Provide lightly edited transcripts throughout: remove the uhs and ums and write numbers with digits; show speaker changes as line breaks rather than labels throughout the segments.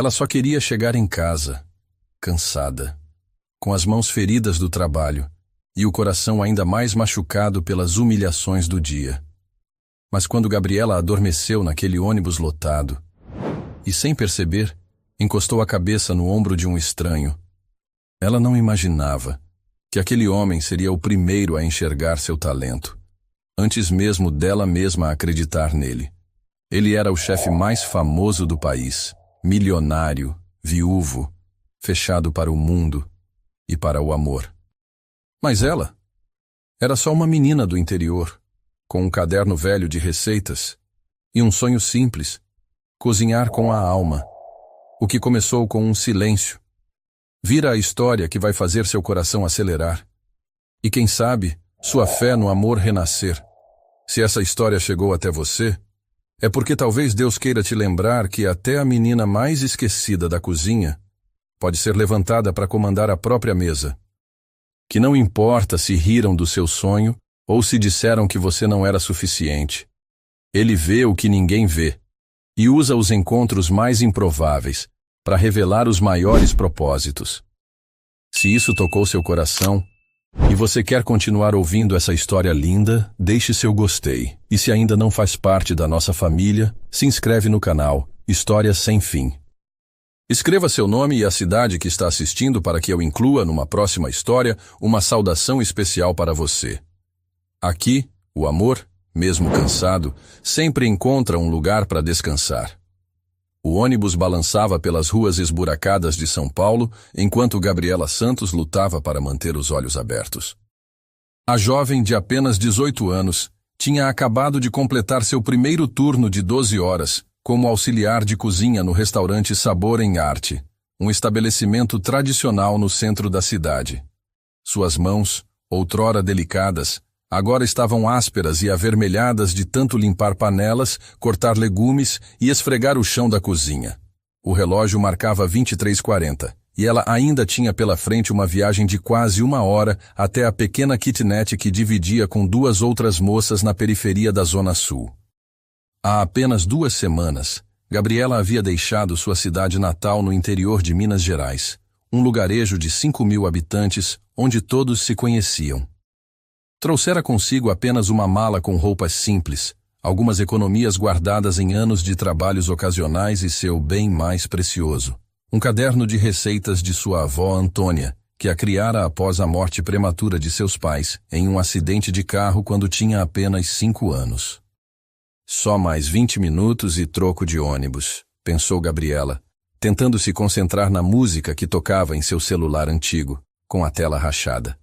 Ela só queria chegar em casa, cansada, com as mãos feridas do trabalho e o coração ainda mais machucado pelas humilhações do dia. Mas quando Gabriela adormeceu naquele ônibus lotado e, sem perceber, encostou a cabeça no ombro de um estranho, ela não imaginava que aquele homem seria o primeiro a enxergar seu talento, antes mesmo dela mesma acreditar nele. Ele era o chefe mais famoso do país, milionário, viúvo, fechado para o mundo e para o amor. Mas ela era só uma menina do interior, com um caderno velho de receitas e um sonho simples: cozinhar com a alma. O que começou com um silêncio vira a história que vai fazer seu coração acelerar. E quem sabe, sua fé no amor renascer. Se essa história chegou até você, é porque talvez Deus queira te lembrar que até a menina mais esquecida da cozinha pode ser levantada para comandar a própria mesa. Que não importa se riram do seu sonho ou se disseram que você não era suficiente. Ele vê o que ninguém vê e usa os encontros mais improváveis para revelar os maiores propósitos. Se isso tocou seu coração e você quer continuar ouvindo essa história linda, deixe seu gostei. E se ainda não faz parte da nossa família, se inscreve no canal Histórias Sem Fim. Escreva seu nome e a cidade que está assistindo para que eu inclua numa próxima história uma saudação especial para você. Aqui, o amor, mesmo cansado, sempre encontra um lugar para descansar. O ônibus balançava pelas ruas esburacadas de São Paulo, enquanto Gabriela Santos lutava para manter os olhos abertos. A jovem de apenas 18 anos tinha acabado de completar seu primeiro turno de 12 horas, como auxiliar de cozinha no restaurante Sabor em Arte, um estabelecimento tradicional no centro da cidade. Suas mãos, outrora delicadas, agora estavam ásperas e avermelhadas de tanto limpar panelas, cortar legumes e esfregar o chão da cozinha. O relógio marcava 23h40, e ela ainda tinha pela frente uma viagem de quase 1 hora até a pequena kitnet que dividia com 2 outras moças na periferia da Zona Sul. Há apenas 2 semanas, Gabriela havia deixado sua cidade natal no interior de Minas Gerais, um lugarejo de 5.000 habitantes onde todos se conheciam. Trouxera consigo apenas uma mala com roupas simples, algumas economias guardadas em anos de trabalhos ocasionais e seu bem mais precioso, um caderno de receitas de sua avó Antônia, que a criara após a morte prematura de seus pais, em um acidente de carro quando tinha apenas 5 anos. Só mais 20 minutos e troco de ônibus, pensou Gabriela, tentando se concentrar na música que tocava em seu celular antigo, com a tela rachada.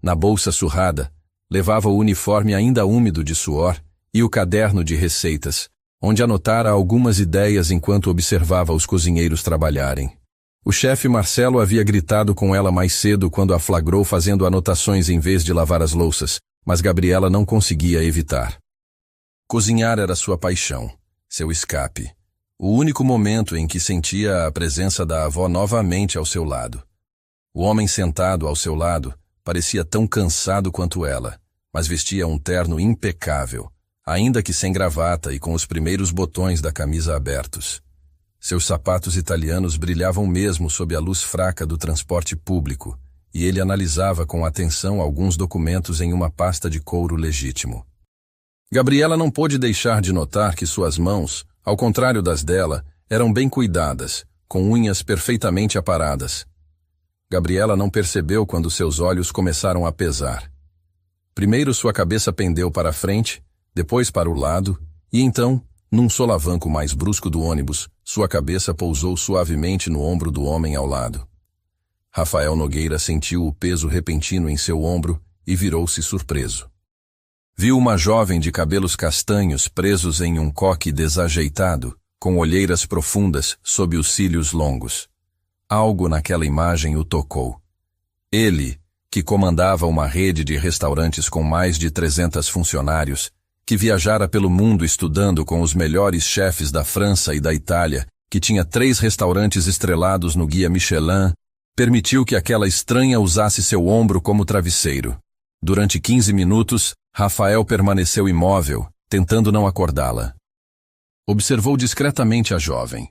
Na bolsa surrada, levava o uniforme ainda úmido de suor e o caderno de receitas, onde anotara algumas ideias enquanto observava os cozinheiros trabalharem. O chefe Marcelo havia gritado com ela mais cedo quando a flagrou fazendo anotações em vez de lavar as louças, mas Gabriela não conseguia evitar. Cozinhar era sua paixão, seu escape, o único momento em que sentia a presença da avó novamente ao seu lado. O homem sentado ao seu lado parecia tão cansado quanto ela, mas vestia um terno impecável, ainda que sem gravata e com os primeiros botões da camisa abertos. Seus sapatos italianos brilhavam mesmo sob a luz fraca do transporte público, e ele analisava com atenção alguns documentos em uma pasta de couro legítimo. Gabriela não pôde deixar de notar que suas mãos, ao contrário das dela, eram bem cuidadas, com unhas perfeitamente aparadas. Gabriela não percebeu quando seus olhos começaram a pesar. Primeiro sua cabeça pendeu para a frente, depois para o lado, e então, num solavanco mais brusco do ônibus, sua cabeça pousou suavemente no ombro do homem ao lado. Rafael Nogueira sentiu o peso repentino em seu ombro e virou-se surpreso. Viu uma jovem de cabelos castanhos presos em um coque desajeitado, com olheiras profundas sob os cílios longos. Algo naquela imagem o tocou. Ele, que comandava uma rede de restaurantes com mais de 300 funcionários, que viajara pelo mundo estudando com os melhores chefes da França e da Itália, que tinha 3 restaurantes estrelados no Guia Michelin, permitiu que aquela estranha usasse seu ombro como travesseiro. Durante 15 minutos, Rafael permaneceu imóvel, tentando não acordá-la. Observou discretamente a jovem.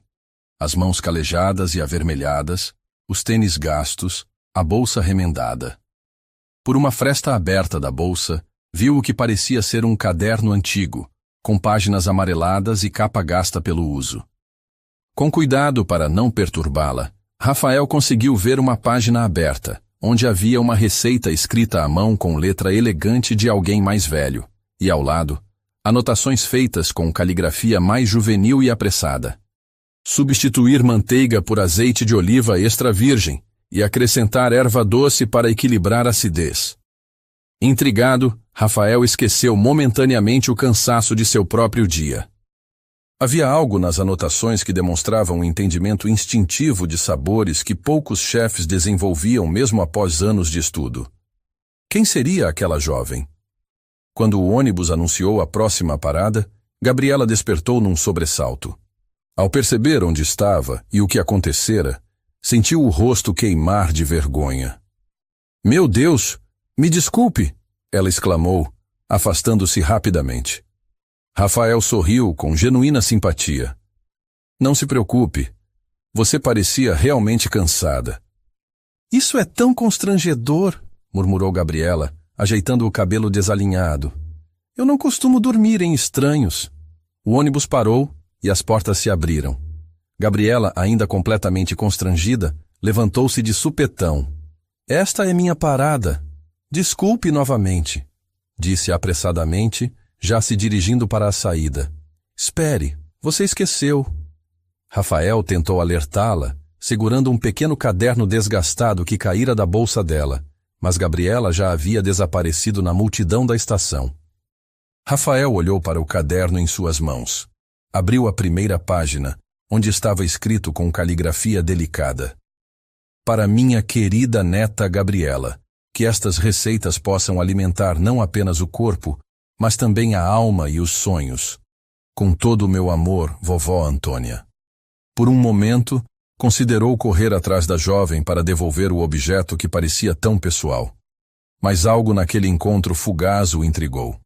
as mãos calejadas e avermelhadas, os tênis gastos, a bolsa remendada. Por uma fresta aberta da bolsa, viu o que parecia ser um caderno antigo, com páginas amareladas e capa gasta pelo uso. Com cuidado para não perturbá-la, Rafael conseguiu ver uma página aberta, onde havia uma receita escrita à mão com letra elegante de alguém mais velho, e ao lado, anotações feitas com caligrafia mais juvenil e apressada. Substituir manteiga por azeite de oliva extra virgem e acrescentar erva doce para equilibrar a acidez. Intrigado, Rafael esqueceu momentaneamente o cansaço de seu próprio dia. Havia algo nas anotações que demonstrava um entendimento instintivo de sabores que poucos chefes desenvolviam mesmo após anos de estudo. Quem seria aquela jovem? Quando o ônibus anunciou a próxima parada, Gabriela despertou num sobressalto. Ao perceber onde estava e o que acontecera, sentiu o rosto queimar de vergonha. "Meu Deus, me desculpe!" ela exclamou, afastando-se rapidamente. Rafael sorriu com genuína simpatia. "Não se preocupe. Você parecia realmente cansada." "Isso é tão constrangedor", murmurou Gabriela, ajeitando o cabelo desalinhado. "Eu não costumo dormir em estranhos." O ônibus parou e as portas se abriram. Gabriela, ainda completamente constrangida, levantou-se de supetão. "Esta é minha parada. Desculpe novamente", disse apressadamente, já se dirigindo para a saída. "Espere, você esqueceu." Rafael tentou alertá-la, segurando um pequeno caderno desgastado que caíra da bolsa dela, mas Gabriela já havia desaparecido na multidão da estação. Rafael olhou para o caderno em suas mãos. Abriu a primeira página, onde estava escrito com caligrafia delicada: "Para minha querida neta Gabriela, que estas receitas possam alimentar não apenas o corpo, mas também a alma e os sonhos. Com todo o meu amor, vovó Antônia." Por um momento, considerou correr atrás da jovem para devolver o objeto que parecia tão pessoal. Mas algo naquele encontro fugaz o intrigou.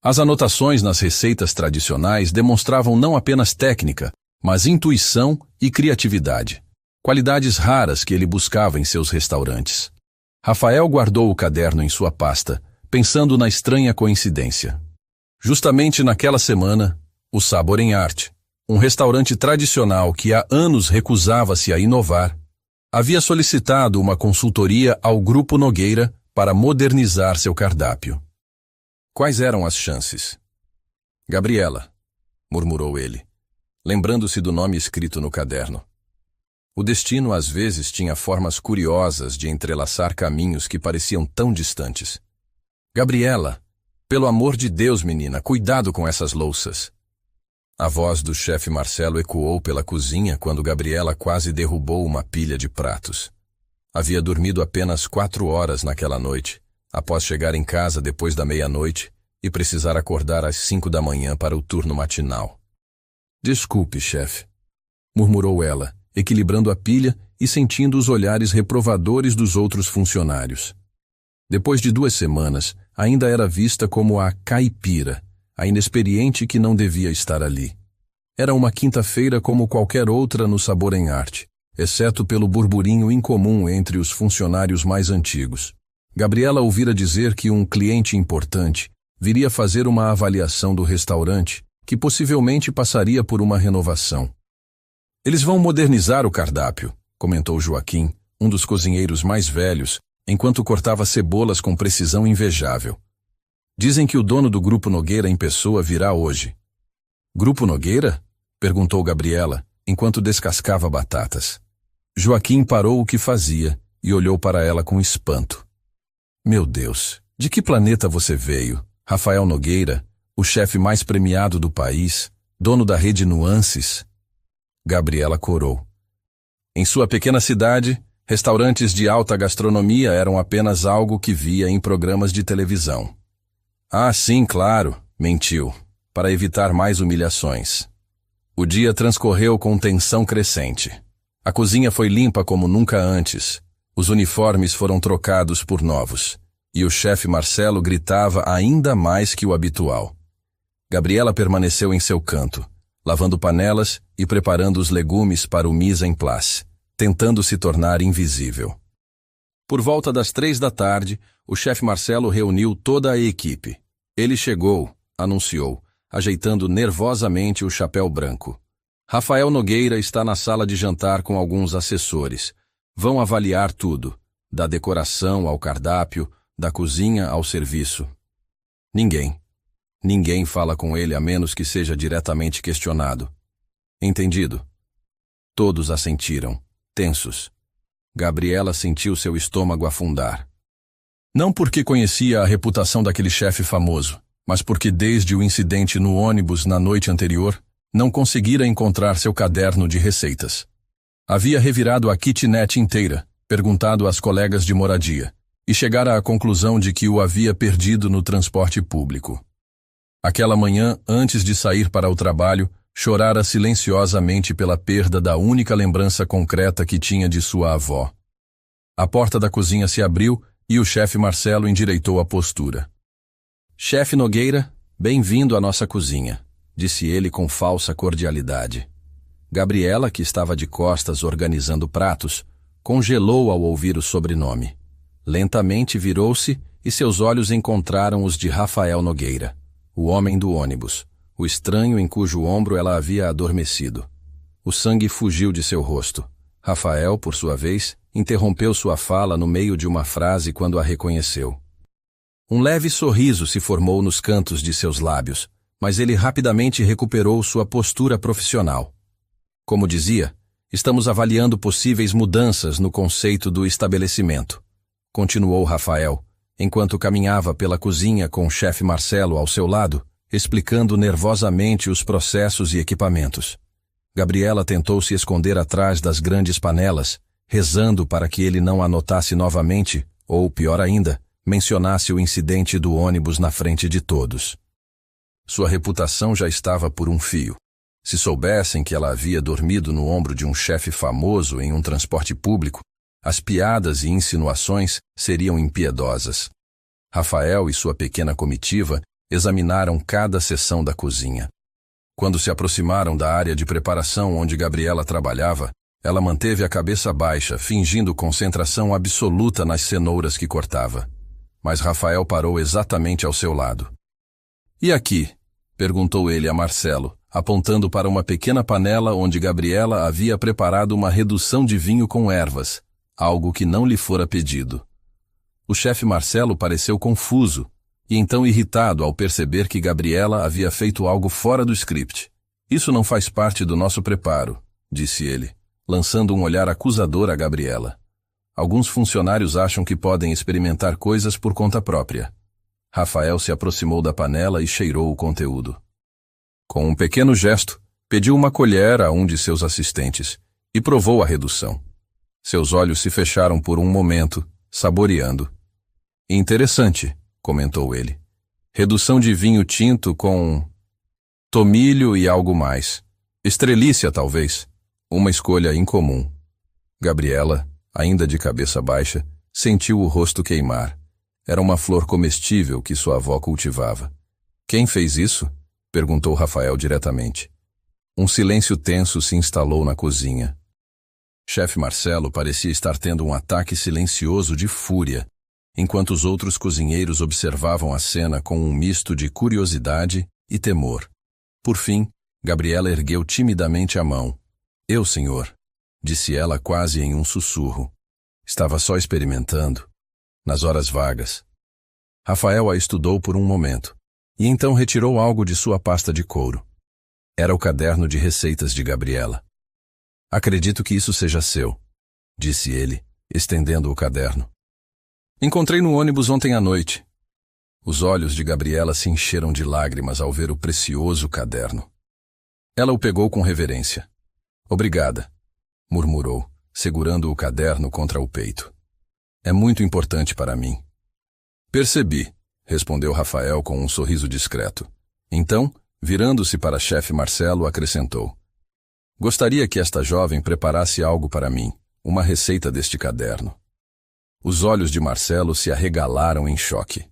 As anotações nas receitas tradicionais demonstravam não apenas técnica, mas intuição e criatividade, qualidades raras que ele buscava em seus restaurantes. Rafael guardou o caderno em sua pasta, pensando na estranha coincidência. Justamente naquela semana, o Sabor em Arte, um restaurante tradicional que há anos recusava-se a inovar, havia solicitado uma consultoria ao Grupo Nogueira para modernizar seu cardápio. Quais eram as chances? "Gabriela", murmurou ele, lembrando-se do nome escrito no caderno. O destino às vezes tinha formas curiosas de entrelaçar caminhos que pareciam tão distantes. "Gabriela, pelo amor de Deus, menina, cuidado com essas louças." A voz do chefe Marcelo ecoou pela cozinha quando Gabriela quase derrubou uma pilha de pratos. Havia dormido apenas 4 horas naquela noite, após chegar em casa depois da meia-noite e precisar acordar às 5 da manhã para o turno matinal. "Desculpe, chefe", murmurou ela, equilibrando a pilha e sentindo os olhares reprovadores dos outros funcionários. Depois de 2 semanas, ainda era vista como a caipira, a inexperiente que não devia estar ali. Era uma quinta-feira como qualquer outra no Sabor em Arte, exceto pelo burburinho incomum entre os funcionários mais antigos. Gabriela ouvira dizer que um cliente importante viria fazer uma avaliação do restaurante, que possivelmente passaria por uma renovação. "Eles vão modernizar o cardápio", comentou Joaquim, um dos cozinheiros mais velhos, enquanto cortava cebolas com precisão invejável. "Dizem que o dono do Grupo Nogueira em pessoa virá hoje." "Grupo Nogueira?" perguntou Gabriela, enquanto descascava batatas. Joaquim parou o que fazia e olhou para ela com espanto. "Meu Deus, de que planeta você veio? Rafael Nogueira, o chefe mais premiado do país, dono da rede Nuances?" Gabriela corou. Em sua pequena cidade, restaurantes de alta gastronomia eram apenas algo que via em programas de televisão. "Ah, sim, claro", mentiu, para evitar mais humilhações. O dia transcorreu com tensão crescente. A cozinha foi limpa como nunca antes. Os uniformes foram trocados por novos. E o chefe Marcelo gritava ainda mais que o habitual. Gabriela permaneceu em seu canto, lavando panelas e preparando os legumes para o mise en place, tentando se tornar invisível. Por volta das 3 da tarde, o chefe Marcelo reuniu toda a equipe. Ele chegou, anunciou, ajeitando nervosamente o chapéu branco. Rafael Nogueira está na sala de jantar com alguns assessores. Vão avaliar tudo, da decoração ao cardápio, da cozinha ao serviço. Ninguém fala com ele a menos que seja diretamente questionado. Entendido? Todos assentiram, tensos. Gabriela sentiu seu estômago afundar. Não porque conhecia a reputação daquele chefe famoso, mas porque desde o incidente no ônibus na noite anterior, não conseguira encontrar seu caderno de receitas. Havia revirado a kitnet inteira, perguntado às colegas de moradia, e chegara à conclusão de que o havia perdido no transporte público. Aquela manhã, antes de sair para o trabalho, chorara silenciosamente pela perda da única lembrança concreta que tinha de sua avó. A porta da cozinha se abriu e o chefe Marcelo endireitou a postura. Chefe Nogueira, bem-vindo à nossa cozinha, disse ele com falsa cordialidade. Gabriela, que estava de costas organizando pratos, congelou ao ouvir o sobrenome. Lentamente virou-se e seus olhos encontraram os de Rafael Nogueira, o homem do ônibus, o estranho em cujo ombro ela havia adormecido. O sangue fugiu de seu rosto. Rafael, por sua vez, interrompeu sua fala no meio de uma frase quando a reconheceu. Um leve sorriso se formou nos cantos de seus lábios, mas ele rapidamente recuperou sua postura profissional. Como dizia, estamos avaliando possíveis mudanças no conceito do estabelecimento, continuou Rafael, enquanto caminhava pela cozinha com o chefe Marcelo ao seu lado, explicando nervosamente os processos e equipamentos. Gabriela tentou se esconder atrás das grandes panelas, rezando para que ele não anotasse novamente, ou, pior ainda, mencionasse o incidente do ônibus na frente de todos. Sua reputação já estava por um fio. Se soubessem que ela havia dormido no ombro de um chefe famoso em um transporte público, as piadas e insinuações seriam impiedosas. Rafael e sua pequena comitiva examinaram cada seção da cozinha. Quando se aproximaram da área de preparação onde Gabriela trabalhava, ela manteve a cabeça baixa, fingindo concentração absoluta nas cenouras que cortava. Mas Rafael parou exatamente ao seu lado. E aqui? Perguntou ele a Marcelo, apontando para uma pequena panela onde Gabriela havia preparado uma redução de vinho com ervas, algo que não lhe fora pedido. O chefe Marcelo pareceu confuso, e então irritado ao perceber que Gabriela havia feito algo fora do script. Isso não faz parte do nosso preparo, disse ele, lançando um olhar acusador a Gabriela. Alguns funcionários acham que podem experimentar coisas por conta própria. Rafael se aproximou da panela e cheirou o conteúdo. Com um pequeno gesto, pediu uma colher a um de seus assistentes e provou a redução. Seus olhos se fecharam por um momento, saboreando. Interessante, comentou ele. Redução de vinho tinto com tomilho e algo mais. Estrelícia, talvez. Uma escolha incomum. Gabriela, ainda de cabeça baixa, sentiu o rosto queimar. Era uma flor comestível que sua avó cultivava. Quem fez isso? Perguntou Rafael diretamente. Um silêncio tenso se instalou na cozinha. Chefe Marcelo parecia estar tendo um ataque silencioso de fúria, enquanto os outros cozinheiros observavam a cena com um misto de curiosidade e temor. Por fim, Gabriela ergueu timidamente a mão. Eu, senhor, disse ela quase em um sussurro. Estava só experimentando, nas horas vagas. Rafael a estudou por um momento, e então retirou algo de sua pasta de couro. Era o caderno de receitas de Gabriela. Acredito que isso seja seu, disse ele, estendendo o caderno. Encontrei no ônibus ontem à noite. Os olhos de Gabriela se encheram de lágrimas ao ver o precioso caderno. Ela o pegou com reverência. Obrigada, murmurou, segurando o caderno contra o peito. É muito importante para mim. Percebi, respondeu Rafael com um sorriso discreto. Então, virando-se para chefe Marcelo, acrescentou. Gostaria que esta jovem preparasse algo para mim, uma receita deste caderno. Os olhos de Marcelo se arregalaram em choque.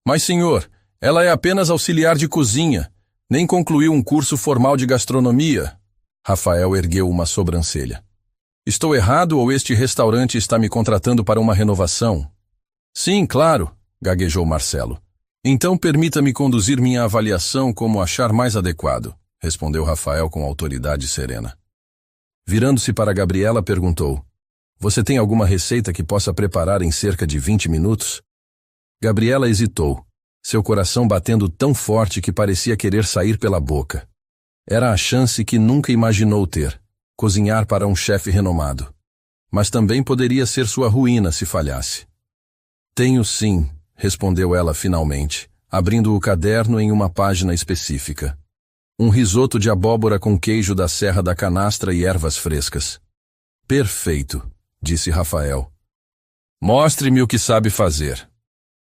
Mas, senhor, ela é apenas auxiliar de cozinha. Nem concluiu um curso formal de gastronomia. Rafael ergueu uma sobrancelha. Estou errado ou este restaurante está me contratando para uma renovação? Sim, claro, gaguejou Marcelo. Então permita-me conduzir minha avaliação como achar mais adequado, respondeu Rafael com autoridade serena. Virando-se para Gabriela, perguntou: Você tem alguma receita que possa preparar em cerca de 20 minutos? Gabriela hesitou, seu coração batendo tão forte que parecia querer sair pela boca. Era a chance que nunca imaginou ter, cozinhar para um chefe renomado. Mas também poderia ser sua ruína se falhasse. Tenho sim, respondeu ela finalmente, abrindo o caderno em uma página específica. Um risoto de abóbora com queijo da Serra da Canastra e ervas frescas. Perfeito, disse Rafael. Mostre-me o que sabe fazer.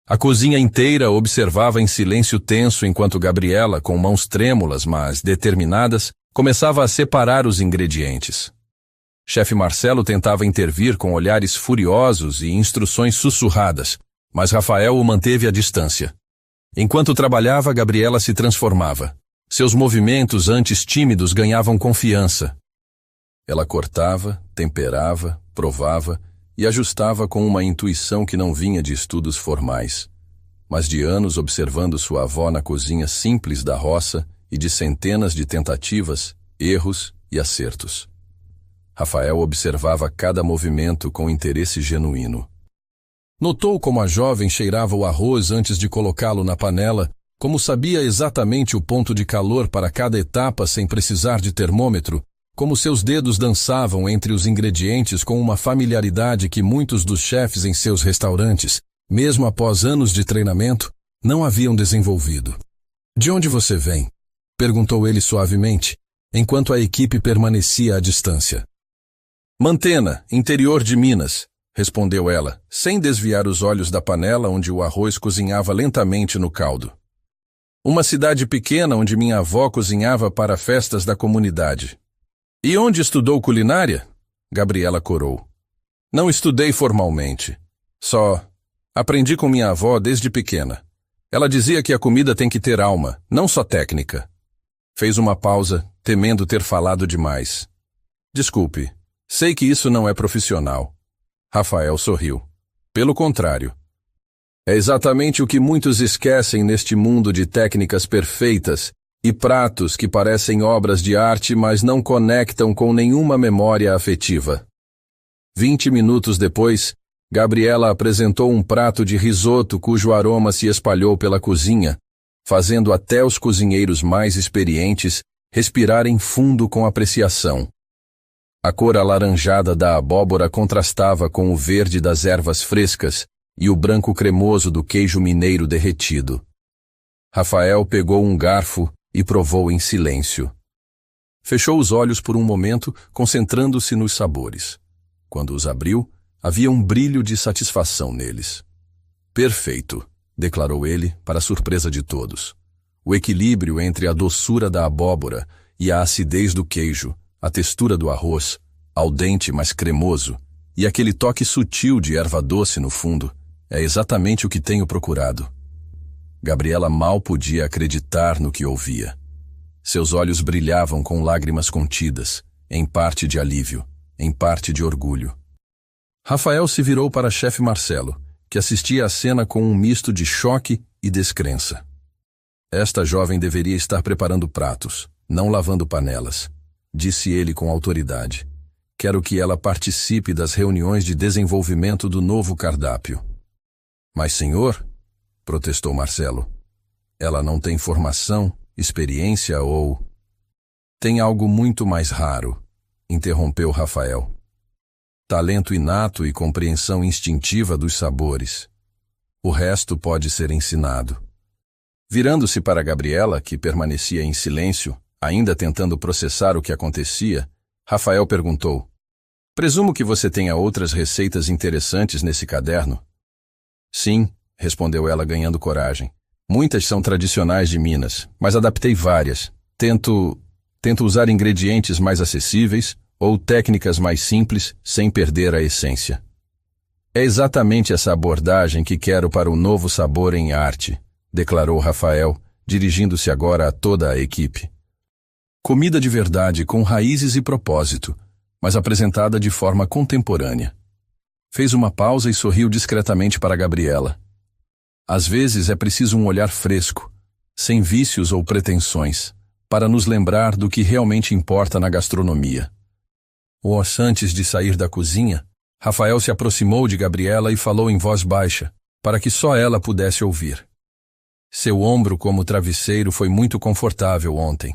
A cozinha inteira observava em silêncio tenso enquanto Gabriela, com mãos trêmulas, mas determinadas, começava a separar os ingredientes. Chefe Marcelo tentava intervir com olhares furiosos e instruções sussurradas, mas Rafael o manteve à distância. Enquanto trabalhava, Gabriela se transformava. Seus movimentos antes tímidos ganhavam confiança. Ela cortava, temperava, provava e ajustava com uma intuição que não vinha de estudos formais, mas de anos observando sua avó na cozinha simples da roça e de centenas de tentativas, erros e acertos. Rafael observava cada movimento com interesse genuíno. Notou como a jovem cheirava o arroz antes de colocá-lo na panela, como sabia exatamente o ponto de calor para cada etapa sem precisar de termômetro, como seus dedos dançavam entre os ingredientes com uma familiaridade que muitos dos chefes em seus restaurantes, mesmo após anos de treinamento, não haviam desenvolvido. De onde você vem? Perguntou ele suavemente, enquanto a equipe permanecia à distância. Mantena, interior de Minas, respondeu ela, sem desviar os olhos da panela onde o arroz cozinhava lentamente no caldo. Uma cidade pequena onde minha avó cozinhava para festas da comunidade. E onde estudou culinária? Gabriela corou. Não estudei formalmente. Só aprendi com minha avó desde pequena. Ela dizia que a comida tem que ter alma, não só técnica. Fez uma pausa, temendo ter falado demais. Desculpe, sei que isso não é profissional. Rafael sorriu. Pelo contrário. É exatamente o que muitos esquecem neste mundo de técnicas perfeitas e pratos que parecem obras de arte, mas não conectam com nenhuma memória afetiva. 20 minutos depois, Gabriela apresentou um prato de risoto cujo aroma se espalhou pela cozinha, fazendo até os cozinheiros mais experientes respirarem fundo com apreciação. A cor alaranjada da abóbora contrastava com o verde das ervas frescas e o branco cremoso do queijo mineiro derretido. Rafael pegou um garfo e provou em silêncio. Fechou os olhos por um momento, concentrando-se nos sabores. Quando os abriu, havia um brilho de satisfação neles. Perfeito, declarou ele, para a surpresa de todos. O equilíbrio entre a doçura da abóbora e a acidez do queijo, a textura do arroz, al dente mas cremoso, e aquele toque sutil de erva doce no fundo, é exatamente o que tenho procurado. Gabriela mal podia acreditar no que ouvia. Seus olhos brilhavam com lágrimas contidas, em parte de alívio, em parte de orgulho. Rafael se virou para chefe Marcelo, que assistia à cena com um misto de choque e descrença. Esta jovem deveria estar preparando pratos, não lavando panelas, disse ele com autoridade. Quero que ela participe das reuniões de desenvolvimento do novo cardápio. Mas, senhor, protestou Marcelo, ela não tem formação, experiência ou... Tem algo muito mais raro, interrompeu Rafael. Talento inato e compreensão instintiva dos sabores. O resto pode ser ensinado. Virando-se para Gabriela, que permanecia em silêncio, ainda tentando processar o que acontecia, Rafael perguntou: Presumo que você tenha outras receitas interessantes nesse caderno? Sim, respondeu ela ganhando coragem. Muitas são tradicionais de Minas, mas adaptei várias. Tento usar ingredientes mais acessíveis ou técnicas mais simples sem perder a essência. É exatamente essa abordagem que quero para o novo sabor em arte, declarou Rafael, dirigindo-se agora a toda a equipe. Comida de verdade com raízes e propósito, mas apresentada de forma contemporânea. Fez uma pausa e sorriu discretamente para Gabriela. Às vezes é preciso um olhar fresco, sem vícios ou pretensões, para nos lembrar do que realmente importa na gastronomia. Antes de sair da cozinha, Rafael se aproximou de Gabriela e falou em voz baixa, para que só ela pudesse ouvir. Seu ombro como travesseiro foi muito confortável ontem,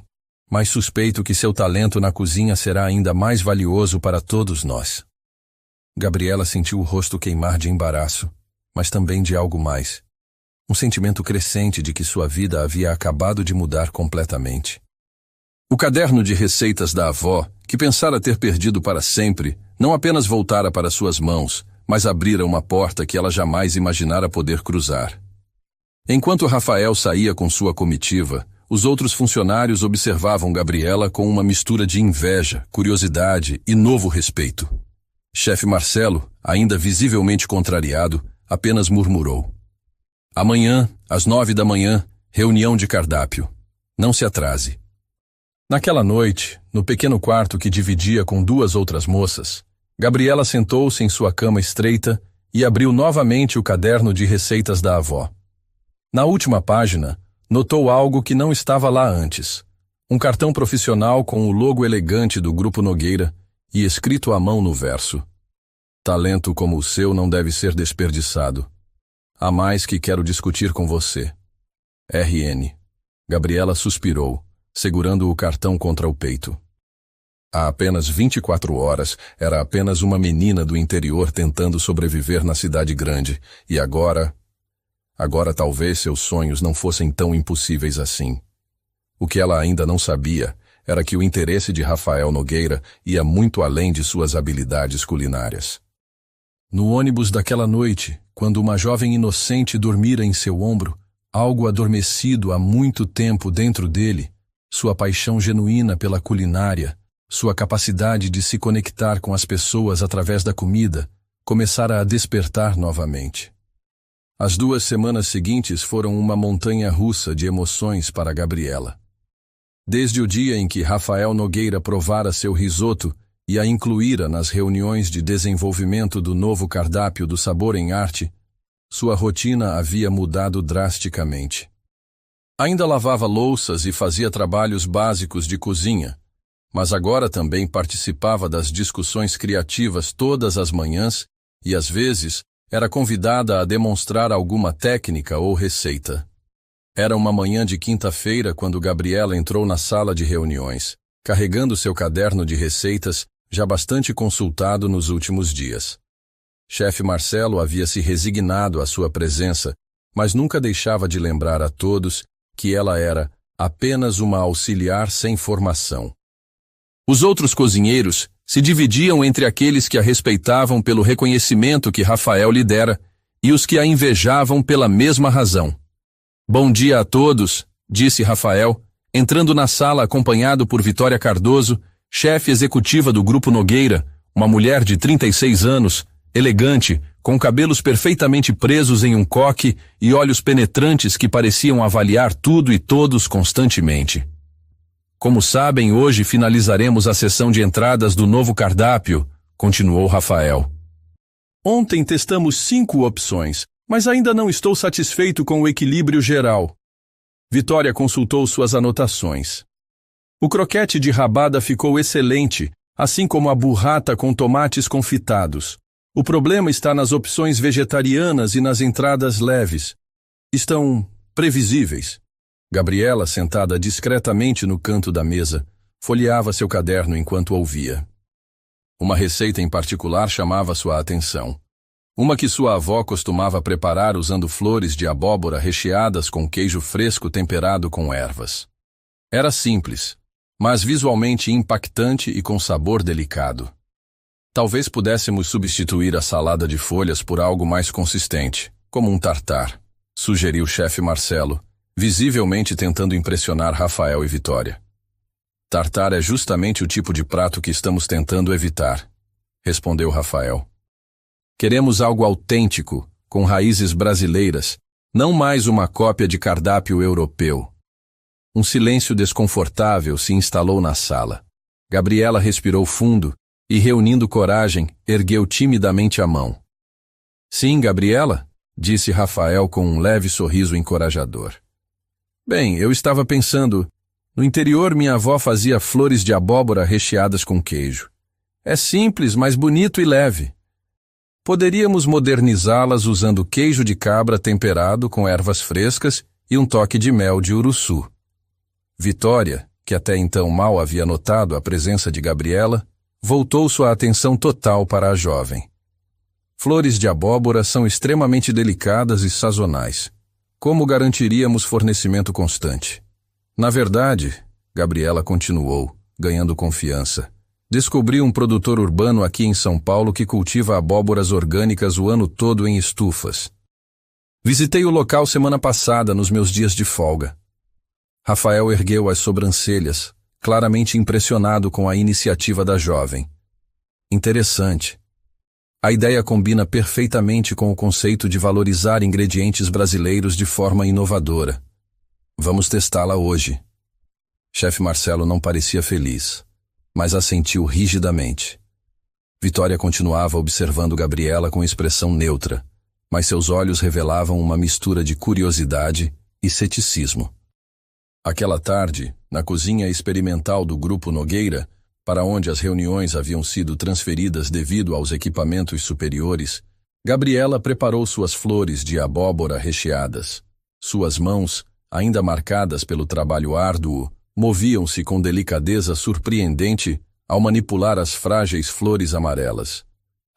mas suspeito que seu talento na cozinha será ainda mais valioso para todos nós. Gabriela sentiu o rosto queimar de embaraço, mas também de algo mais. Um sentimento crescente de que sua vida havia acabado de mudar completamente. O caderno de receitas da avó, que pensara ter perdido para sempre, não apenas voltara para suas mãos, mas abrira uma porta que ela jamais imaginara poder cruzar. Enquanto Rafael saía com sua comitiva, os outros funcionários observavam Gabriela com uma mistura de inveja, curiosidade e novo respeito. Chefe Marcelo, ainda visivelmente contrariado, apenas murmurou: "Amanhã, às 9 da manhã, reunião de cardápio. Não se atrase." Naquela noite, no pequeno quarto que dividia com duas outras moças, Gabriela sentou-se em sua cama estreita e abriu novamente o caderno de receitas da avó. Na última página, notou algo que não estava lá antes: um cartão profissional com o logo elegante do Grupo Nogueira e escrito à mão no verso: "Talento como o seu não deve ser desperdiçado. Há mais que quero discutir com você. RN." Gabriela suspirou, segurando o cartão contra o peito. Há apenas 24 horas, era apenas uma menina do interior tentando sobreviver na cidade grande, e agora talvez seus sonhos não fossem tão impossíveis assim. O que ela ainda não sabia era que o interesse de Rafael Nogueira ia muito além de suas habilidades culinárias. No ônibus daquela noite, quando uma jovem inocente dormira em seu ombro, algo adormecido há muito tempo dentro dele, sua paixão genuína pela culinária, sua capacidade de se conectar com as pessoas através da comida, começara a despertar novamente. As 2 semanas seguintes foram uma montanha-russa de emoções para Gabriela. Desde o dia em que Rafael Nogueira provara seu risoto e a incluíra nas reuniões de desenvolvimento do novo cardápio do Sabor em Arte, sua rotina havia mudado drasticamente. Ainda lavava louças e fazia trabalhos básicos de cozinha, mas agora também participava das discussões criativas todas as manhãs e, às vezes, era convidada a demonstrar alguma técnica ou receita. Era uma manhã de quinta-feira quando Gabriela entrou na sala de reuniões, carregando seu caderno de receitas, já bastante consultado nos últimos dias. Chefe Marcelo havia se resignado à sua presença, mas nunca deixava de lembrar a todos que ela era apenas uma auxiliar sem formação. Os outros cozinheiros se dividiam entre aqueles que a respeitavam pelo reconhecimento que Rafael lhe dera e os que a invejavam pela mesma razão. "Bom dia a todos", disse Rafael, entrando na sala acompanhado por Vitória Cardoso, chefe executiva do Grupo Nogueira, uma mulher de 36 anos, elegante, com cabelos perfeitamente presos em um coque e olhos penetrantes que pareciam avaliar tudo e todos constantemente. "Como sabem, hoje finalizaremos a sessão de entradas do novo cardápio", continuou Rafael. "Ontem testamos 5 opções, mas ainda não estou satisfeito com o equilíbrio geral." Vitória consultou suas anotações. "O croquete de rabada ficou excelente, assim como a burrata com tomates confitados. O problema está nas opções vegetarianas e nas entradas leves. Estão previsíveis." Gabriela, sentada discretamente no canto da mesa, folheava seu caderno enquanto ouvia. Uma receita em particular chamava sua atenção. Uma que sua avó costumava preparar usando flores de abóbora recheadas com queijo fresco temperado com ervas. Era simples, mas visualmente impactante e com sabor delicado. "Talvez pudéssemos substituir a salada de folhas por algo mais consistente, como um tartar", sugeriu o chefe Marcelo, visivelmente tentando impressionar Rafael e Vitória. "Tartar é justamente o tipo de prato que estamos tentando evitar", respondeu Rafael. "Queremos algo autêntico, com raízes brasileiras, não mais uma cópia de cardápio europeu." Um silêncio desconfortável se instalou na sala. Gabriela respirou fundo e, reunindo coragem, ergueu timidamente a mão. Sim, Gabriela? Disse Rafael com um leve sorriso encorajador. Bem, eu estava pensando... No interior, minha avó fazia flores de abóbora recheadas com queijo. É simples, mas bonito e leve. Poderíamos modernizá-las usando queijo de cabra temperado com ervas frescas e um toque de mel de uruçu. Vitória, que até então mal havia notado a presença de Gabriela, voltou sua atenção total para a jovem. Flores de abóbora são extremamente delicadas e sazonais. Como garantiríamos fornecimento constante? Na verdade, Gabriela continuou, ganhando confiança. Descobri um produtor urbano aqui em São Paulo que cultiva abóboras orgânicas o ano todo em estufas. Visitei o local semana passada, nos meus dias de folga. Rafael ergueu as sobrancelhas, claramente impressionado com a iniciativa da jovem. Interessante. A ideia combina perfeitamente com o conceito de valorizar ingredientes brasileiros de forma inovadora. Vamos testá-la hoje. Chefe Marcelo não parecia feliz, mas assentiu rigidamente. Vitória continuava observando Gabriela com expressão neutra, mas seus olhos revelavam uma mistura de curiosidade e ceticismo. Aquela tarde, na cozinha experimental do Grupo Nogueira, para onde as reuniões haviam sido transferidas devido aos equipamentos superiores, Gabriela preparou suas flores de abóbora recheadas. Suas mãos, ainda marcadas pelo trabalho árduo, moviam-se com delicadeza surpreendente ao manipular as frágeis flores amarelas.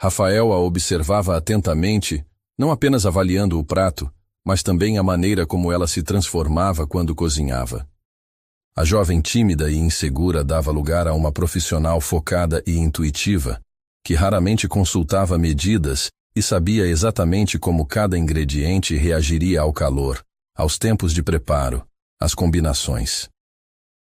Rafael a observava atentamente, não apenas avaliando o prato, mas também a maneira como ela se transformava quando cozinhava. A jovem tímida e insegura dava lugar a uma profissional focada e intuitiva, que raramente consultava medidas e sabia exatamente como cada ingrediente reagiria ao calor, aos tempos de preparo, às combinações.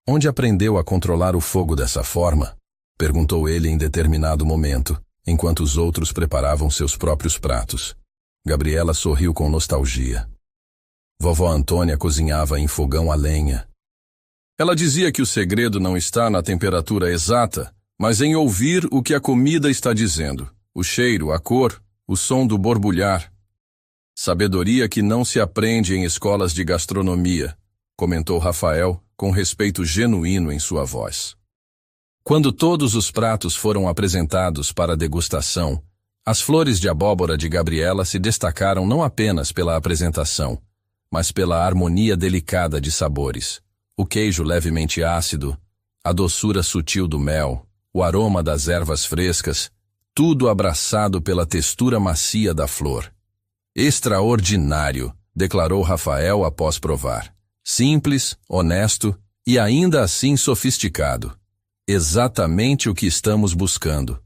Onde aprendeu a controlar o fogo dessa forma? Perguntou ele em determinado momento, enquanto os outros preparavam seus próprios pratos. Gabriela sorriu com nostalgia. Vovó Antônia cozinhava em fogão a lenha. Ela dizia que o segredo não está na temperatura exata, mas em ouvir o que a comida está dizendo, o cheiro, a cor, o som do borbulhar. Sabedoria que não se aprende em escolas de gastronomia, comentou Rafael, com respeito genuíno em sua voz. Quando todos os pratos foram apresentados para degustação, as flores de abóbora de Gabriela se destacaram não apenas pela apresentação, mas pela harmonia delicada de sabores. O queijo levemente ácido, a doçura sutil do mel, o aroma das ervas frescas, tudo abraçado pela textura macia da flor. Extraordinário, declarou Rafael após provar. Simples, honesto e ainda assim sofisticado. Exatamente o que estamos buscando.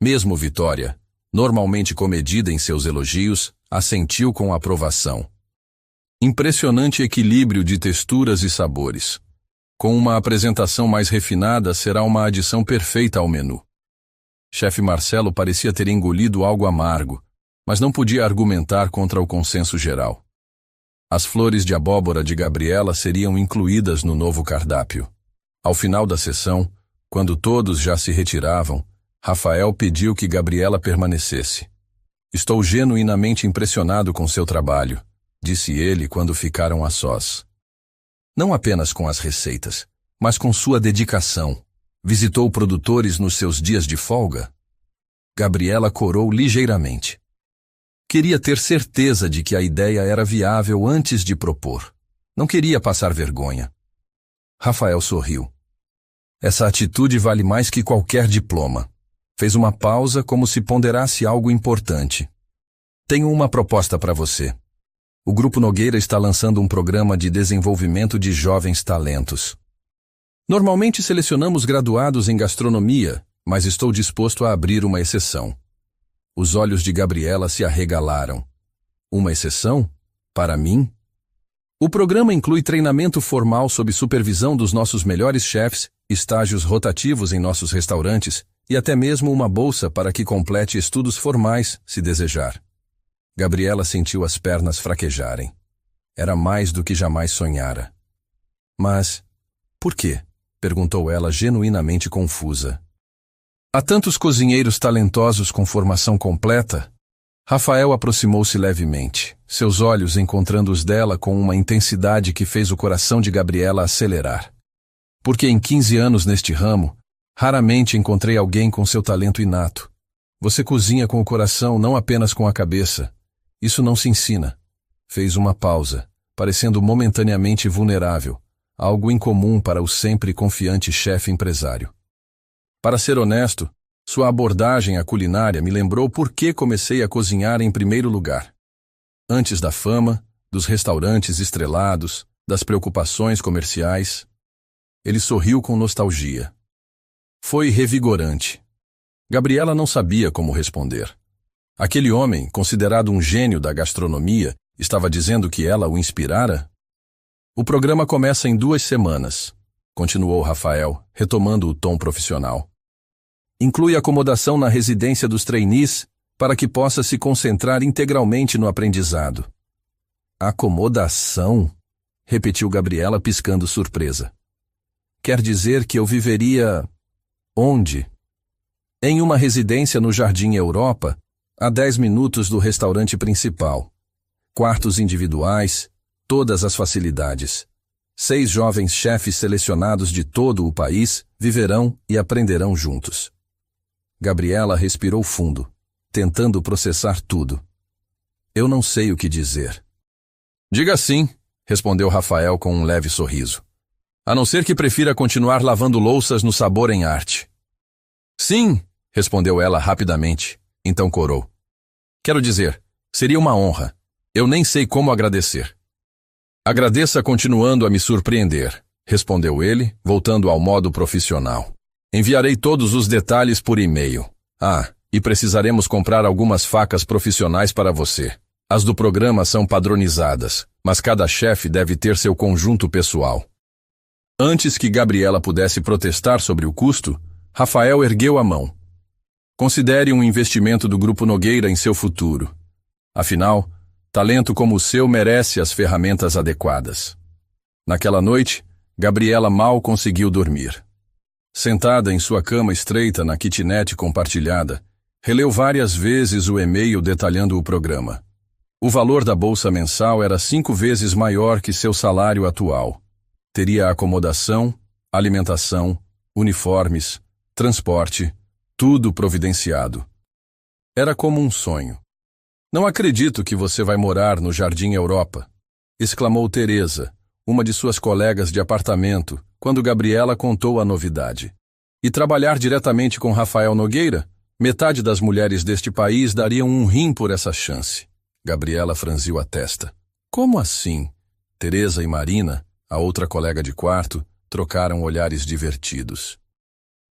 Mesmo Vitória, normalmente comedida em seus elogios, assentiu com aprovação. Impressionante equilíbrio de texturas e sabores. Com uma apresentação mais refinada, será uma adição perfeita ao menu. Chefe Marcelo parecia ter engolido algo amargo, mas não podia argumentar contra o consenso geral. As flores de abóbora de Gabriela seriam incluídas no novo cardápio. Ao final da sessão, quando todos já se retiravam, Rafael pediu que Gabriela permanecesse. Estou genuinamente impressionado com seu trabalho, disse ele quando ficaram a sós. Não apenas com as receitas, mas com sua dedicação. Visitou produtores nos seus dias de folga? Gabriela corou ligeiramente. Queria ter certeza de que a ideia era viável antes de propor. Não queria passar vergonha. Rafael sorriu. Essa atitude vale mais que qualquer diploma. Fez uma pausa como se ponderasse algo importante. Tenho uma proposta para você. O Grupo Nogueira está lançando um programa de desenvolvimento de jovens talentos. Normalmente selecionamos graduados em gastronomia, mas estou disposto a abrir uma exceção. Os olhos de Gabriela se arregalaram. Uma exceção? Para mim? O programa inclui treinamento formal sob supervisão dos nossos melhores chefes, estágios rotativos em nossos restaurantes e até mesmo uma bolsa para que complete estudos formais, se desejar. Gabriela sentiu as pernas fraquejarem. Era mais do que jamais sonhara. Mas, por quê? Perguntou ela genuinamente confusa. Há tantos cozinheiros talentosos com formação completa? Rafael aproximou-se levemente, seus olhos encontrando os dela com uma intensidade que fez o coração de Gabriela acelerar. Porque em 15 anos neste ramo, raramente encontrei alguém com seu talento inato. Você cozinha com o coração, não apenas com a cabeça. Isso não se ensina. Fez uma pausa, parecendo momentaneamente vulnerável, algo incomum para o sempre confiante chefe empresário. Para ser honesto, sua abordagem à culinária me lembrou por que comecei a cozinhar em primeiro lugar. Antes da fama, dos restaurantes estrelados, das preocupações comerciais. Ele sorriu com nostalgia. Foi revigorante. Gabriela não sabia como responder. Aquele homem, considerado um gênio da gastronomia, estava dizendo que ela o inspirara? O programa começa em 2 semanas, continuou Rafael, retomando o tom profissional. Inclui acomodação na residência dos trainees para que possa se concentrar integralmente no aprendizado. Acomodação? Repetiu Gabriela, piscando surpresa. Quer dizer que eu viveria... onde? Em uma residência no Jardim Europa, a 10 minutos do restaurante principal. Quartos individuais, todas as facilidades. 6 jovens chefes selecionados de todo o país viverão e aprenderão juntos. Gabriela respirou fundo, tentando processar tudo. Eu não sei o que dizer. Diga sim, respondeu Rafael com um leve sorriso. A não ser que prefira continuar lavando louças no Sabor em Arte. Sim, respondeu ela rapidamente, então corou. Quero dizer, seria uma honra. Eu nem sei como agradecer. Agradeça continuando a me surpreender, respondeu ele, voltando ao modo profissional. Enviarei todos os detalhes por e-mail. E precisaremos comprar algumas facas profissionais para você. As do programa são padronizadas, mas cada chefe deve ter seu conjunto pessoal. Antes que Gabriela pudesse protestar sobre o custo, Rafael ergueu a mão. Considere um investimento do Grupo Nogueira em seu futuro. Afinal, talento como o seu merece as ferramentas adequadas. Naquela noite, Gabriela mal conseguiu dormir. Sentada em sua cama estreita na kitnet compartilhada, releu várias vezes o e-mail detalhando o programa. O valor da bolsa mensal era 5 vezes maior que seu salário atual. Teria acomodação, alimentação, uniformes, transporte, tudo providenciado. Era como um sonho. Não acredito que você vai morar no Jardim Europa, exclamou Teresa, uma de suas colegas de apartamento, quando Gabriela contou a novidade. E trabalhar diretamente com Rafael Nogueira? Metade das mulheres deste país dariam um rim por essa chance. Gabriela franziu a testa. Como assim? Teresa e Marina, a outra colega de quarto, trocaram olhares divertidos.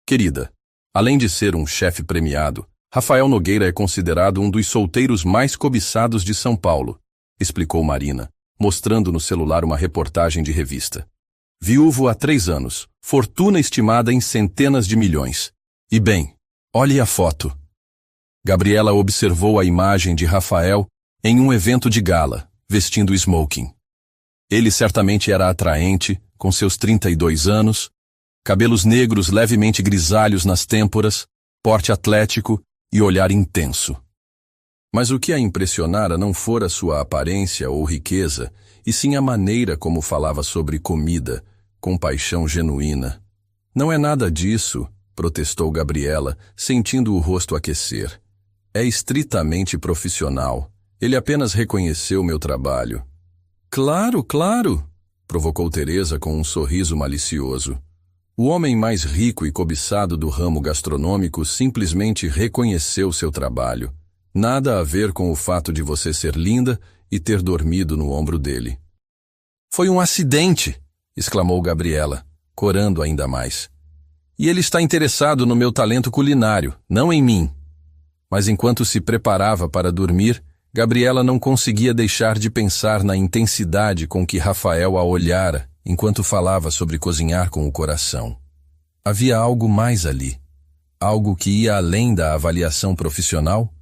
Querida, além de ser um chefe premiado, Rafael Nogueira é considerado um dos solteiros mais cobiçados de São Paulo, explicou Marina, mostrando no celular uma reportagem de revista. Viúvo há 3 anos, fortuna estimada em centenas de milhões. E bem, olhe a foto. Gabriela observou a imagem de Rafael em um evento de gala, vestindo smoking. Ele certamente era atraente, com seus 32 anos, cabelos negros levemente grisalhos nas têmporas, porte atlético e olhar intenso. Mas o que a impressionara não fora sua aparência ou riqueza, e sim a maneira como falava sobre comida, com paixão genuína. Não é nada disso, protestou Gabriela, sentindo o rosto aquecer. É estritamente profissional. Ele apenas reconheceu meu trabalho. Claro, claro, provocou Teresa com um sorriso malicioso. O homem mais rico e cobiçado do ramo gastronômico simplesmente reconheceu seu trabalho. Nada a ver com o fato de você ser linda e ter dormido no ombro dele. Foi um acidente, exclamou Gabriela, corando ainda mais. E ele está interessado no meu talento culinário, não em mim. Mas enquanto se preparava para dormir, Gabriela não conseguia deixar de pensar na intensidade com que Rafael a olhara enquanto falava sobre cozinhar com o coração. Havia algo mais ali. Algo que ia além da avaliação profissional?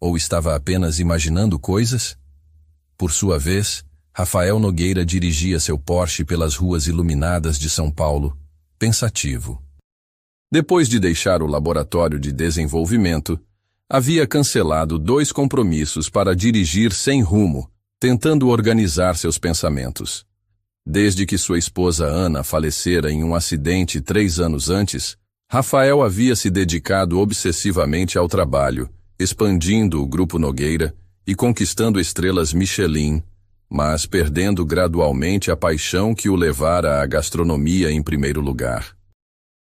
Ou estava apenas imaginando coisas? Por sua vez, Rafael Nogueira dirigia seu Porsche pelas ruas iluminadas de São Paulo, pensativo. Depois de deixar o laboratório de desenvolvimento, havia cancelado 2 compromissos para dirigir sem rumo, tentando organizar seus pensamentos. Desde que sua esposa Ana falecera em um acidente 3 anos antes, Rafael havia se dedicado obsessivamente ao trabalho, expandindo o Grupo Nogueira e conquistando estrelas Michelin, mas perdendo gradualmente a paixão que o levara à gastronomia em primeiro lugar.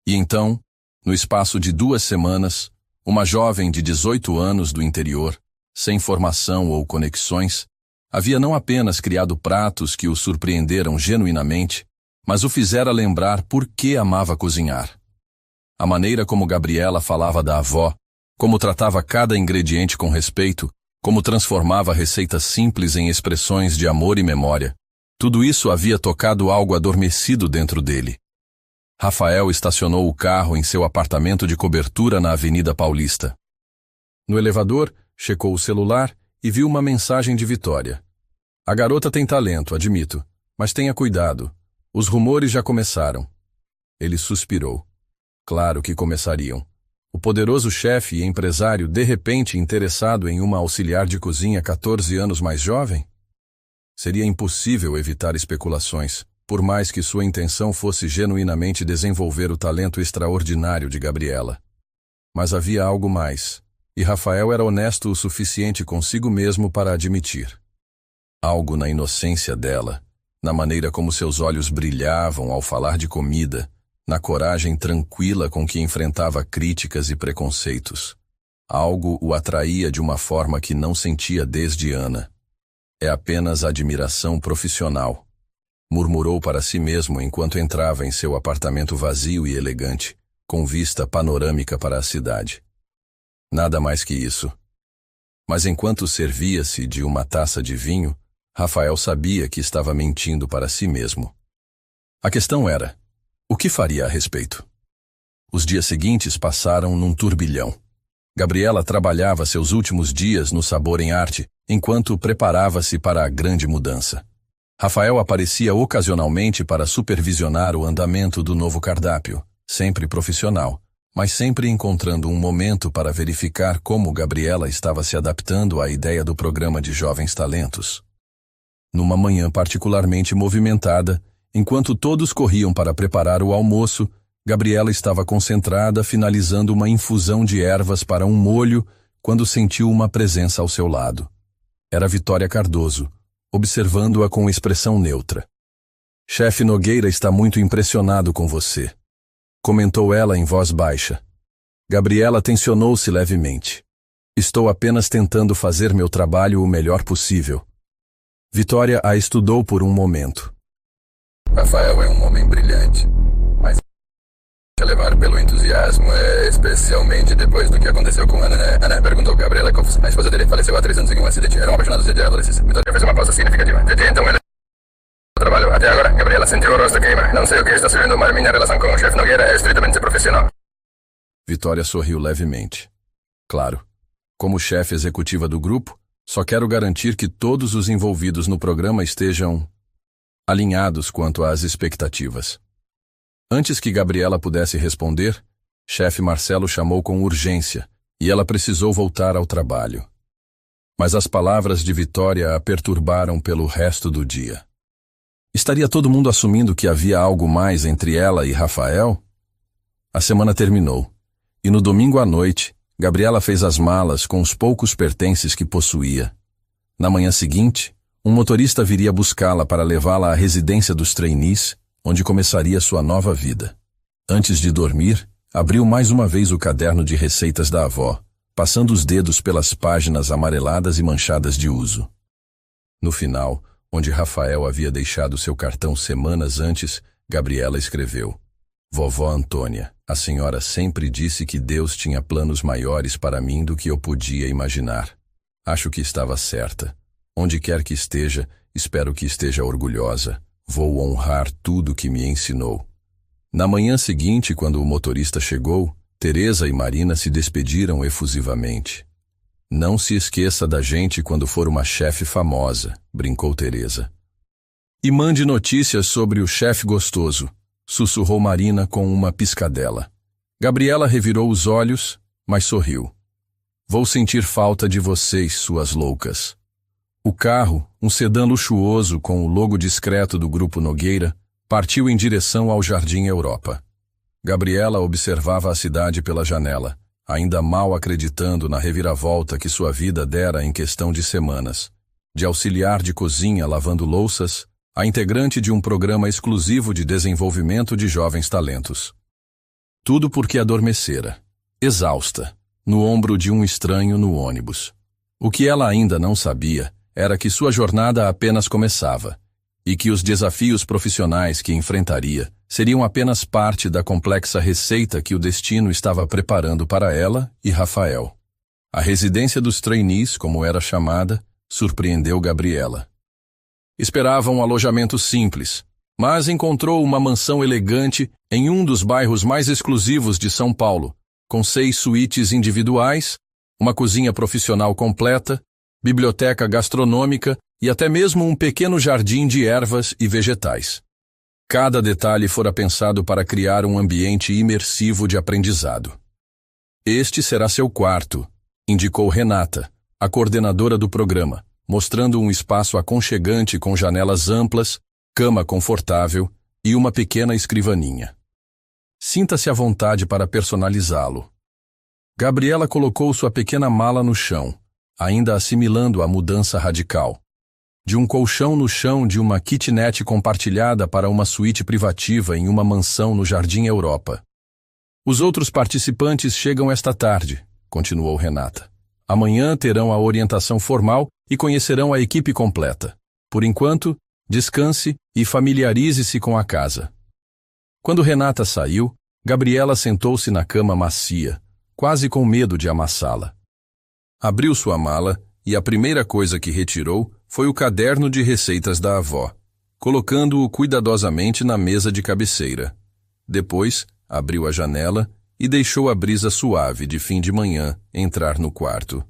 E então, no espaço de 2 semanas, uma jovem de 18 anos do interior, sem formação ou conexões, havia não apenas criado pratos que o surpreenderam genuinamente, mas o fizera lembrar por que amava cozinhar. A maneira como Gabriela falava da avó, como tratava cada ingrediente com respeito, como transformava receitas simples em expressões de amor e memória, tudo isso havia tocado algo adormecido dentro dele. Rafael estacionou o carro em seu apartamento de cobertura na Avenida Paulista. No elevador, checou o celular e viu uma mensagem de Vitória. A garota tem talento, admito, mas tenha cuidado. Os rumores já começaram. Ele suspirou. Claro que começariam. O poderoso chefe e empresário de repente interessado em uma auxiliar de cozinha 14 anos mais jovem? Seria impossível evitar especulações, por mais que sua intenção fosse genuinamente desenvolver o talento extraordinário de Gabriela. Mas havia algo mais, e Rafael era honesto o suficiente consigo mesmo para admitir. Algo na inocência dela, na maneira como seus olhos brilhavam ao falar de comida, na coragem tranquila com que enfrentava críticas e preconceitos. Algo o atraía de uma forma que não sentia desde Ana. É apenas admiração profissional, murmurou para si mesmo enquanto entrava em seu apartamento vazio e elegante, com vista panorâmica para a cidade. Nada mais que isso. Mas enquanto servia-se de uma taça de vinho, Rafael sabia que estava mentindo para si mesmo. A questão era: o que faria a respeito? Os dias seguintes passaram num turbilhão. Gabriela trabalhava seus últimos dias no Sabor em Arte, enquanto preparava-se para a grande mudança. Rafael aparecia ocasionalmente para supervisionar o andamento do novo cardápio, sempre profissional, mas sempre encontrando um momento para verificar como Gabriela estava se adaptando à ideia do programa de jovens talentos. Numa manhã particularmente movimentada, enquanto todos corriam para preparar o almoço, Gabriela estava concentrada finalizando uma infusão de ervas para um molho quando sentiu uma presença ao seu lado. Era Vitória Cardoso, observando-a com expressão neutra. Chefe Nogueira está muito impressionado com você, comentou ela em voz baixa. Gabriela tensionou-se levemente. Estou apenas tentando fazer meu trabalho o melhor possível. Vitória a estudou por um momento.
Rafael é um homem brilhante, mas se levar pelo entusiasmo, especialmente depois do que aconteceu com Ana, né? Ana perguntou a Gabriela como a esposa dele faleceu há 3 anos em um acidente. Eram apaixonados desde a adolescência. Vitória fez uma pausa significativa. Desde então ele trabalho. Até agora, Gabriela sentiu o rosto queimar. Não sei o que está servindo, mas minha relação com o chefe Nogueira é estritamente profissional.
Vitória sorriu levemente. Claro, como chefe executiva do grupo, só quero garantir que todos os envolvidos no programa estejam alinhados quanto às expectativas. Antes que Gabriela pudesse responder, chefe Marcelo chamou com urgência e ela precisou voltar ao trabalho. Mas as palavras de Vitória a perturbaram pelo resto do dia. Estaria todo mundo assumindo que havia algo mais entre ela e Rafael? A semana terminou, e no domingo à noite, Gabriela fez as malas com os poucos pertences que possuía. Na manhã seguinte, um motorista viria buscá-la para levá-la à residência dos trainees, onde começaria sua nova vida. Antes de dormir, abriu mais uma vez o caderno de receitas da avó, passando os dedos pelas páginas amareladas e manchadas de uso. No final, onde Rafael havia deixado seu cartão semanas antes, Gabriela escreveu: Vovó Antônia, a senhora sempre disse que Deus tinha planos maiores para mim do que eu podia imaginar. Acho que estava certa. Onde quer que esteja, espero que esteja orgulhosa. Vou honrar tudo que me ensinou. Na manhã seguinte, quando o motorista chegou, Teresa e Marina se despediram efusivamente. Não se esqueça da gente quando for uma chefe famosa, brincou Teresa. E mande notícias sobre o chefe gostoso, sussurrou Marina com uma piscadela. Gabriela revirou os olhos, mas sorriu. Vou sentir falta de vocês, suas loucas. O carro, um sedã luxuoso com o logo discreto do Grupo Nogueira, partiu em direção ao Jardim Europa. Gabriela observava a cidade pela janela, ainda mal acreditando na reviravolta que sua vida dera em questão de semanas. De auxiliar de cozinha lavando louças, a integrante de um programa exclusivo de desenvolvimento de jovens talentos. Tudo porque adormecera, exausta, no ombro de um estranho no ônibus. O que ela ainda não sabia era que sua jornada apenas começava, e que os desafios profissionais que enfrentaria seriam apenas parte da complexa receita que o destino estava preparando para ela e Rafael. A residência dos trainees, como era chamada, surpreendeu Gabriela. Esperava um alojamento simples, mas encontrou uma mansão elegante em um dos bairros mais exclusivos de São Paulo, com 6 suítes individuais, uma cozinha profissional completa, biblioteca gastronômica e até mesmo um pequeno jardim de ervas e vegetais. Cada detalhe fora pensado para criar um ambiente imersivo de aprendizado. Este será seu quarto, indicou Renata, a coordenadora do programa, mostrando um espaço aconchegante com janelas amplas, cama confortável e uma pequena escrivaninha. Sinta-se à vontade para personalizá-lo. Gabriela colocou sua pequena mala no chão, ainda assimilando a mudança radical. De um colchão no chão de uma kitnet compartilhada para uma suíte privativa em uma mansão no Jardim Europa. Os outros participantes chegam esta tarde, continuou Renata. Amanhã terão a orientação formal e conhecerão a equipe completa. Por enquanto, descanse e familiarize-se com a casa. Quando Renata saiu, Gabriela sentou-se na cama macia, quase com medo de amassá-la. Abriu sua mala e a primeira coisa que retirou foi o caderno de receitas da avó, colocando-o cuidadosamente na mesa de cabeceira. Depois, abriu a janela e deixou a brisa suave de fim de manhã entrar no quarto.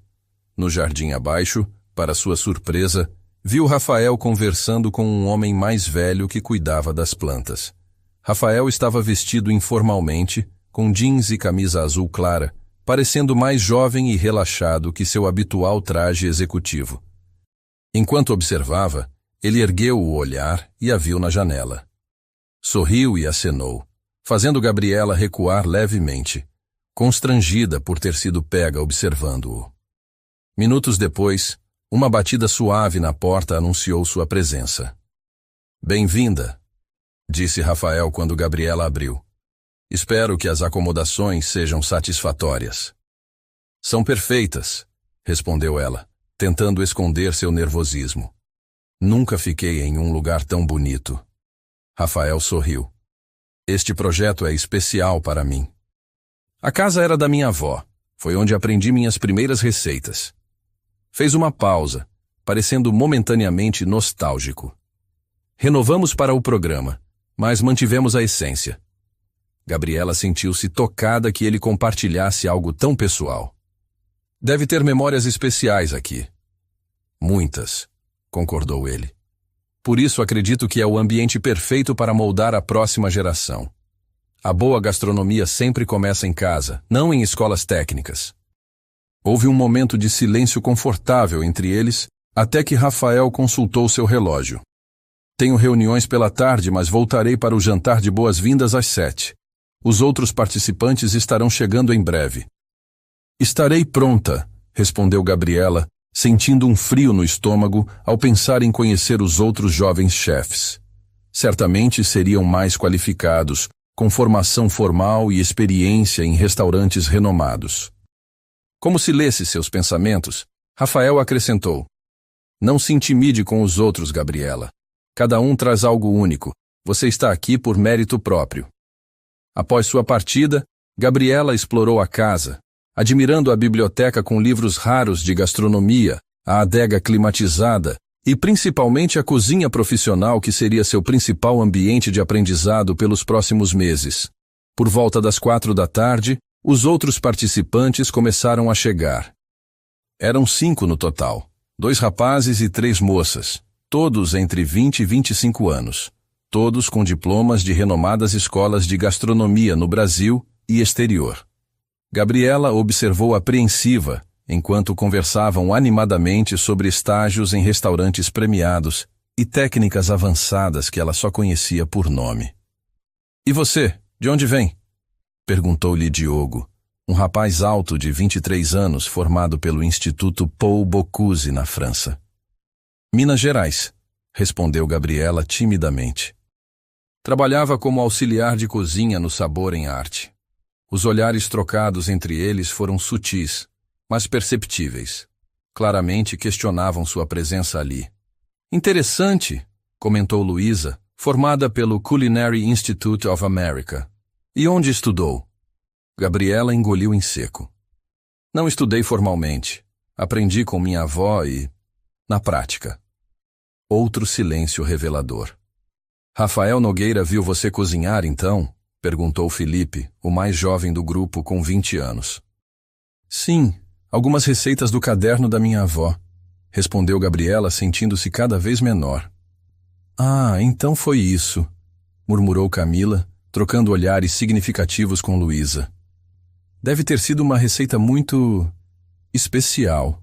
No jardim abaixo, para sua surpresa, viu Rafael conversando com um homem mais velho que cuidava das plantas. Rafael estava vestido informalmente, com jeans e camisa azul clara, parecendo mais jovem e relaxado que seu habitual traje executivo. Enquanto observava, ele ergueu o olhar e a viu na janela. Sorriu e acenou, fazendo Gabriela recuar levemente, constrangida por ter sido pega observando-o. Minutos depois, uma batida suave na porta anunciou sua presença. Bem-vinda, disse Rafael quando Gabriela abriu. Espero que as acomodações sejam satisfatórias. São perfeitas, respondeu ela, tentando esconder seu nervosismo. Nunca fiquei em um lugar tão bonito. Rafael sorriu. Este projeto é especial para mim. A casa era da minha avó. Foi onde aprendi minhas primeiras receitas. Fez uma pausa, parecendo momentaneamente nostálgico. Renovamos para o programa, mas mantivemos a essência. Gabriela sentiu-se tocada que ele compartilhasse algo tão pessoal. Deve ter memórias especiais aqui. Muitas, concordou ele. Por isso acredito que é o ambiente perfeito para moldar a próxima geração. A boa gastronomia sempre começa em casa, não em escolas técnicas. Houve um momento de silêncio confortável entre eles, até que Rafael consultou seu relógio. Tenho reuniões pela tarde, mas voltarei para o jantar de boas-vindas às 7. Os outros participantes estarão chegando em breve. Estarei pronta, respondeu Gabriela, sentindo um frio no estômago ao pensar em conhecer os outros jovens chefes. Certamente seriam mais qualificados, com formação formal e experiência em restaurantes renomados. Como se lesse seus pensamentos, Rafael acrescentou: Não se intimide com os outros, Gabriela. Cada um traz algo único. Você está aqui por mérito próprio. Após sua partida, Gabriela explorou a casa, admirando a biblioteca com livros raros de gastronomia, a adega climatizada e principalmente a cozinha profissional que seria seu principal ambiente de aprendizado pelos próximos meses. Por volta das 4 da tarde, os outros participantes começaram a chegar. Eram 5 no total, 2 rapazes e 3 moças, todos entre 20 e 25 anos, todos com diplomas de renomadas escolas de gastronomia no Brasil e exterior. Gabriela observou apreensiva, enquanto conversavam animadamente sobre estágios em restaurantes premiados e técnicas avançadas que ela só conhecia por nome. "E você, de onde vem?" perguntou-lhe Diogo, um rapaz alto de 23 anos formado pelo Instituto Paul Bocuse, na França. "Minas Gerais", respondeu Gabriela timidamente. Trabalhava como auxiliar de cozinha no Sabor em Arte. Os olhares trocados entre eles foram sutis, mas perceptíveis. Claramente questionavam sua presença ali. "Interessante", comentou Luísa, formada pelo Culinary Institute of America. "E onde estudou?" Gabriela engoliu em seco. "Não estudei formalmente. Aprendi com minha avó e... na prática." Outro silêncio revelador. "Rafael Nogueira viu você cozinhar, então?" perguntou Felipe, o mais jovem do grupo com 20 anos. "Sim, algumas receitas do caderno da minha avó", respondeu Gabriela, sentindo-se cada vez menor. "Ah, então foi isso", murmurou Camila, trocando olhares significativos com Luísa. "Deve ter sido uma receita muito... especial."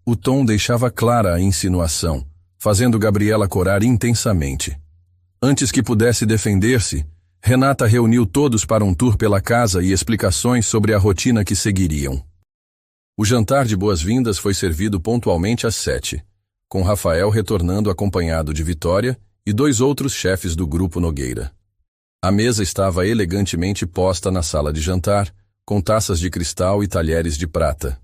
O tom deixava clara a insinuação, fazendo Gabriela corar intensamente. Antes que pudesse defender-se, Renata reuniu todos para um tour pela casa e explicações sobre a rotina que seguiriam. O jantar de boas-vindas foi servido pontualmente às 7, com Rafael retornando acompanhado de Vitória e 2 outros chefes do Grupo Nogueira. A mesa estava elegantemente posta na sala de jantar, com taças de cristal e talheres de prata.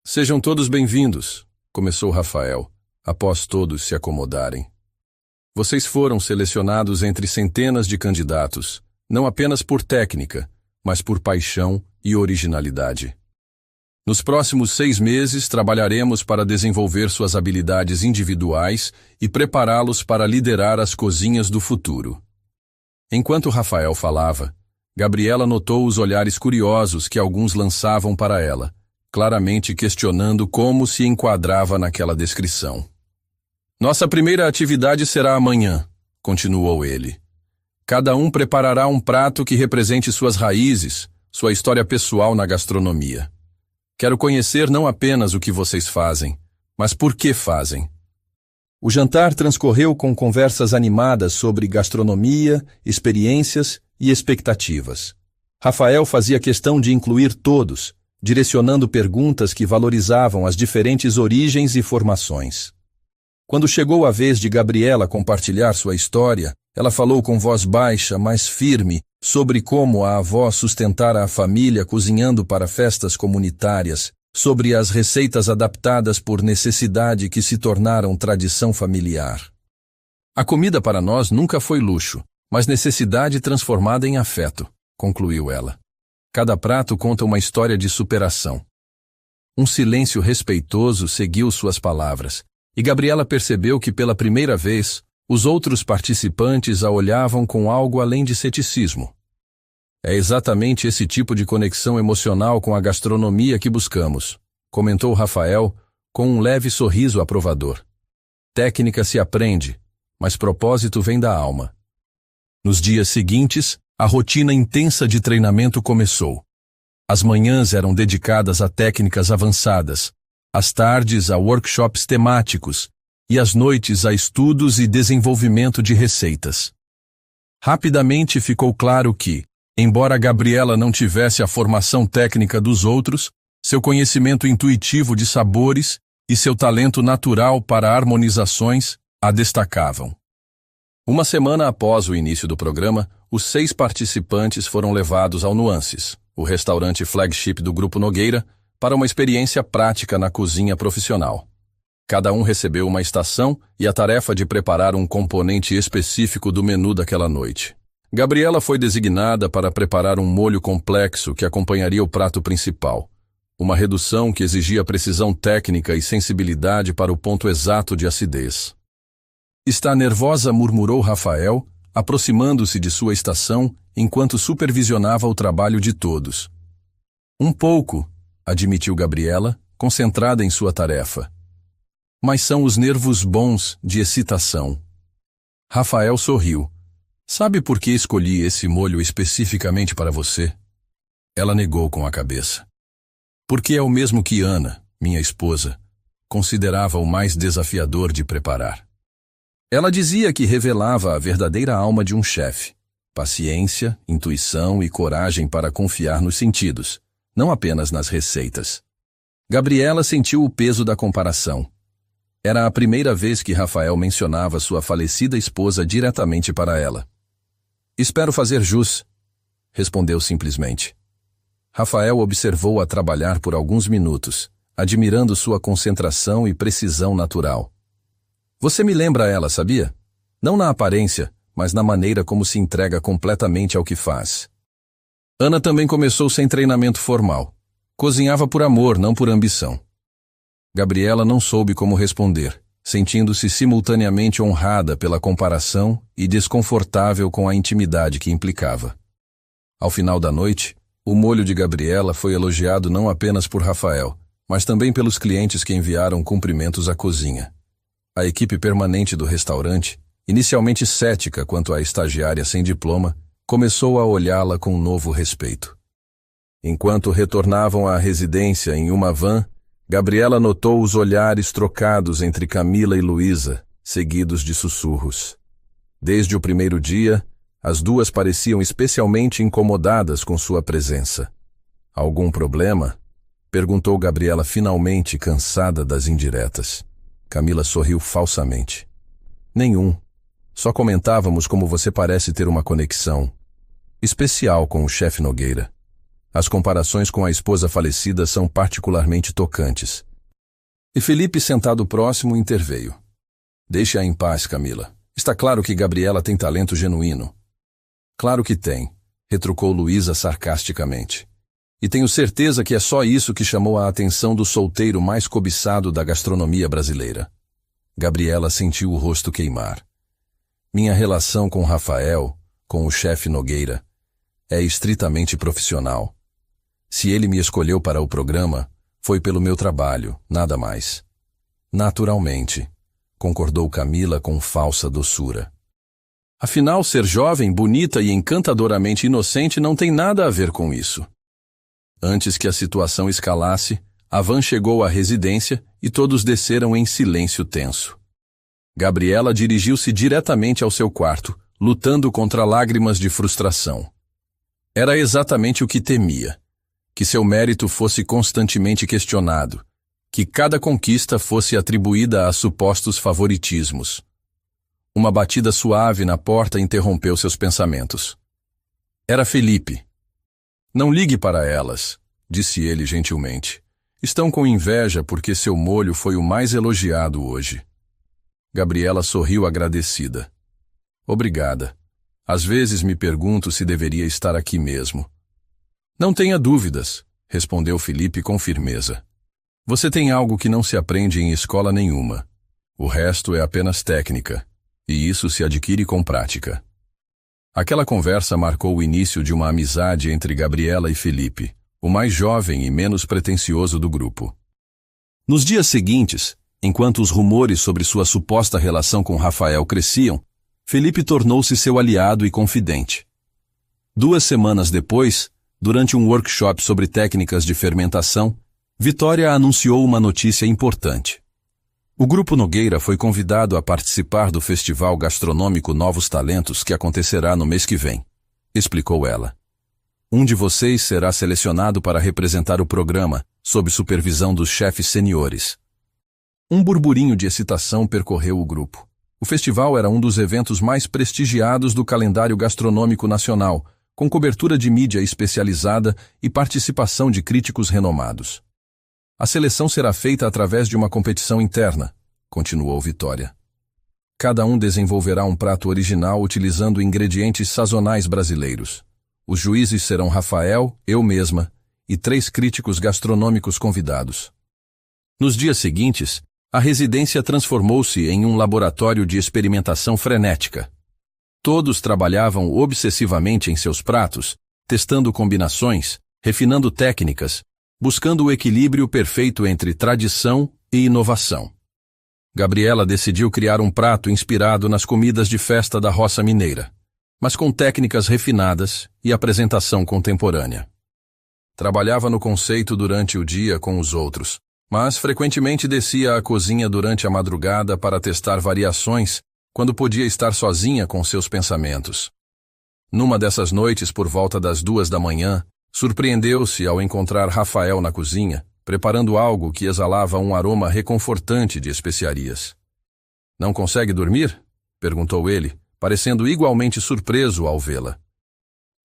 "Sejam todos bem-vindos", começou Rafael, após todos se acomodarem. "Vocês foram selecionados entre centenas de candidatos, não apenas por técnica, mas por paixão e originalidade. Nos próximos 6 meses, trabalharemos para desenvolver suas habilidades individuais e prepará-los para liderar as cozinhas do futuro." Enquanto Rafael falava, Gabriela notou os olhares curiosos que alguns lançavam para ela, claramente questionando como se enquadrava naquela descrição. "Nossa primeira atividade será amanhã", continuou ele. "Cada um preparará um prato que represente suas raízes, sua história pessoal na gastronomia. Quero conhecer não apenas o que vocês fazem, mas por que fazem." O jantar transcorreu com conversas animadas sobre gastronomia, experiências e expectativas. Rafael fazia questão de incluir todos, direcionando perguntas que valorizavam as diferentes origens e formações. Quando chegou a vez de Gabriela compartilhar sua história, ela falou com voz baixa, mas firme, sobre como a avó sustentara a família cozinhando para festas comunitárias, sobre as receitas adaptadas por necessidade que se tornaram tradição familiar. "A comida para nós nunca foi luxo, mas necessidade transformada em afeto", concluiu ela. "Cada prato conta uma história de superação." Um silêncio respeitoso seguiu suas palavras, e Gabriela percebeu que pela primeira vez, os outros participantes a olhavam com algo além de ceticismo. "É exatamente esse tipo de conexão emocional com a gastronomia que buscamos", comentou Rafael, com um leve sorriso aprovador. "Técnica se aprende, mas propósito vem da alma." Nos dias seguintes, a rotina intensa de treinamento começou. As manhãs eram dedicadas a técnicas avançadas, as tardes a workshops temáticos e as noites a estudos e desenvolvimento de receitas. Rapidamente ficou claro que, embora Gabriela não tivesse a formação técnica dos outros, seu conhecimento intuitivo de sabores e seu talento natural para harmonizações a destacavam. Uma semana após o início do programa, os 6 participantes foram levados ao Nuances, o restaurante flagship do Grupo Nogueira, para uma experiência prática na cozinha profissional. Cada um recebeu uma estação e a tarefa de preparar um componente específico do menu daquela noite. Gabriela foi designada para preparar um molho complexo que acompanharia o prato principal, uma redução que exigia precisão técnica e sensibilidade para o ponto exato de acidez. "Está nervosa?", murmurou Rafael, aproximando-se de sua estação enquanto supervisionava o trabalho de todos. "Um pouco", admitiu Gabriela, concentrada em sua tarefa. mas são os nervos bons de excitação. Rafael sorriu. Sabe por que escolhi esse molho especificamente para você? Ela negou com a cabeça. Porque é o mesmo que Ana, minha esposa, considerava o mais desafiador de preparar. Ela dizia que revelava a verdadeira alma de um chefe. Paciência, intuição e coragem para confiar nos sentidos, não apenas nas receitas. Gabriela sentiu o peso da comparação. Era a primeira vez que Rafael mencionava sua falecida esposa diretamente para ela. Espero fazer jus, respondeu simplesmente. Rafael observou-a trabalhar por alguns minutos, admirando sua concentração e precisão natural. Você me lembra ela, sabia? Não na aparência, mas na maneira como se entrega completamente ao que faz. Ana também começou sem treinamento formal. Cozinhava por amor, não por ambição. Gabriela não soube como responder, sentindo-se simultaneamente honrada pela comparação e desconfortável com a intimidade que implicava. Ao final da noite, o molho de Gabriela foi elogiado não apenas por Rafael, mas também pelos clientes que enviaram cumprimentos à cozinha. A equipe permanente do restaurante, inicialmente cética quanto à estagiária sem diploma, começou a olhá-la com novo respeito. Enquanto retornavam à residência em uma van, Gabriela notou os olhares trocados entre Camila e Luísa, seguidos de sussurros. Desde o primeiro dia, as duas pareciam especialmente incomodadas com sua presença. Algum problema? Perguntou Gabriela finalmente, cansada das indiretas. Camila sorriu falsamente. Nenhum. Só comentávamos como você parece ter uma conexão especial com o chefe Nogueira. As comparações com a esposa falecida são particularmente tocantes. E Felipe, sentado próximo, interveio. Deixe-a em paz, Camila. Está claro que Gabriela tem talento genuíno. Claro que tem, retrucou Luísa sarcasticamente. E tenho certeza que é só isso que chamou a atenção do solteiro mais cobiçado da gastronomia brasileira. Gabriela sentiu o rosto queimar. Minha relação com Rafael, com o chefe Nogueira, é estritamente profissional. Se ele me escolheu para o programa, foi pelo meu trabalho, nada mais. Naturalmente, concordou Camila com falsa doçura. Afinal, ser jovem, bonita e encantadoramente inocente não tem nada a ver com isso. Antes que a situação escalasse, a van chegou à residência e todos desceram em silêncio tenso. Gabriela dirigiu-se diretamente ao seu quarto, lutando contra lágrimas de frustração. Era exatamente o que temia. Que seu mérito fosse constantemente questionado, que cada conquista fosse atribuída a supostos favoritismos. Uma batida suave na porta interrompeu seus pensamentos. Era Felipe. Não ligue para elas, disse ele gentilmente. Estão com inveja porque seu molho foi o mais elogiado hoje. Gabriela sorriu agradecida. Obrigada. Às vezes me pergunto se deveria estar aqui mesmo. Não tenha dúvidas, respondeu Felipe com firmeza. Você tem algo que não se aprende em escola nenhuma. O resto é apenas técnica, e isso se adquire com prática. Aquela conversa marcou o início de uma amizade entre Gabriela e Felipe, o mais jovem e menos pretensioso do grupo. Nos dias seguintes, enquanto os rumores sobre sua suposta relação com Rafael cresciam, Felipe tornou-se seu aliado e confidente. 2 semanas depois, durante um workshop sobre técnicas de fermentação, Vitória anunciou uma notícia importante. O Grupo Nogueira foi convidado a participar do Festival Gastronômico Novos Talentos que acontecerá no mês que vem, explicou ela. Um de vocês será selecionado para representar o programa, sob supervisão dos chefes seniores. Um burburinho de excitação percorreu o grupo. O festival era um dos eventos mais prestigiados do calendário gastronômico nacional, com cobertura de mídia especializada e participação de críticos renomados. A seleção será feita através de uma competição interna, continuou Vitória. Cada um desenvolverá um prato original utilizando ingredientes sazonais brasileiros. Os juízes serão Rafael, eu mesma e 3 críticos gastronômicos convidados. Nos dias seguintes, a residência transformou-se em um laboratório de experimentação frenética. Todos trabalhavam obsessivamente em seus pratos, testando combinações, refinando técnicas, buscando o equilíbrio perfeito entre tradição e inovação. Gabriela decidiu criar um prato inspirado nas comidas de festa da roça mineira, mas com técnicas refinadas e apresentação contemporânea. Trabalhava no conceito durante o dia com os outros, mas frequentemente descia à cozinha durante a madrugada para testar variações quando podia estar sozinha com seus pensamentos. Numa dessas noites, por volta das 2 da manhã, surpreendeu-se ao encontrar Rafael na cozinha, preparando algo que exalava um aroma reconfortante de especiarias. "Não consegue dormir?" perguntou ele, parecendo igualmente surpreso ao vê-la.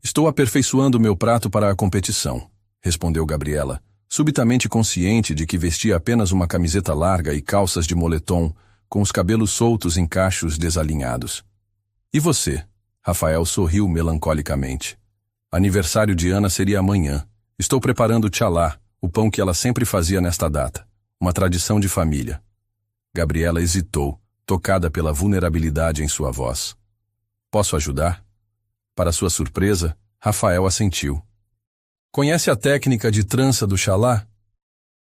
"Estou aperfeiçoando meu prato para a competição", respondeu Gabriela, subitamente consciente de que vestia apenas uma camiseta larga e calças de moletom, com os cabelos soltos em cachos desalinhados. "E você?" Rafael sorriu melancolicamente. "Aniversário de Ana seria amanhã. Estou preparando o tchalá, o pão que ela sempre fazia nesta data, uma tradição de família." Gabriela hesitou, tocada pela vulnerabilidade em sua voz. "Posso ajudar?" Para sua surpresa, Rafael assentiu. "Conhece a técnica de trança do chalá?"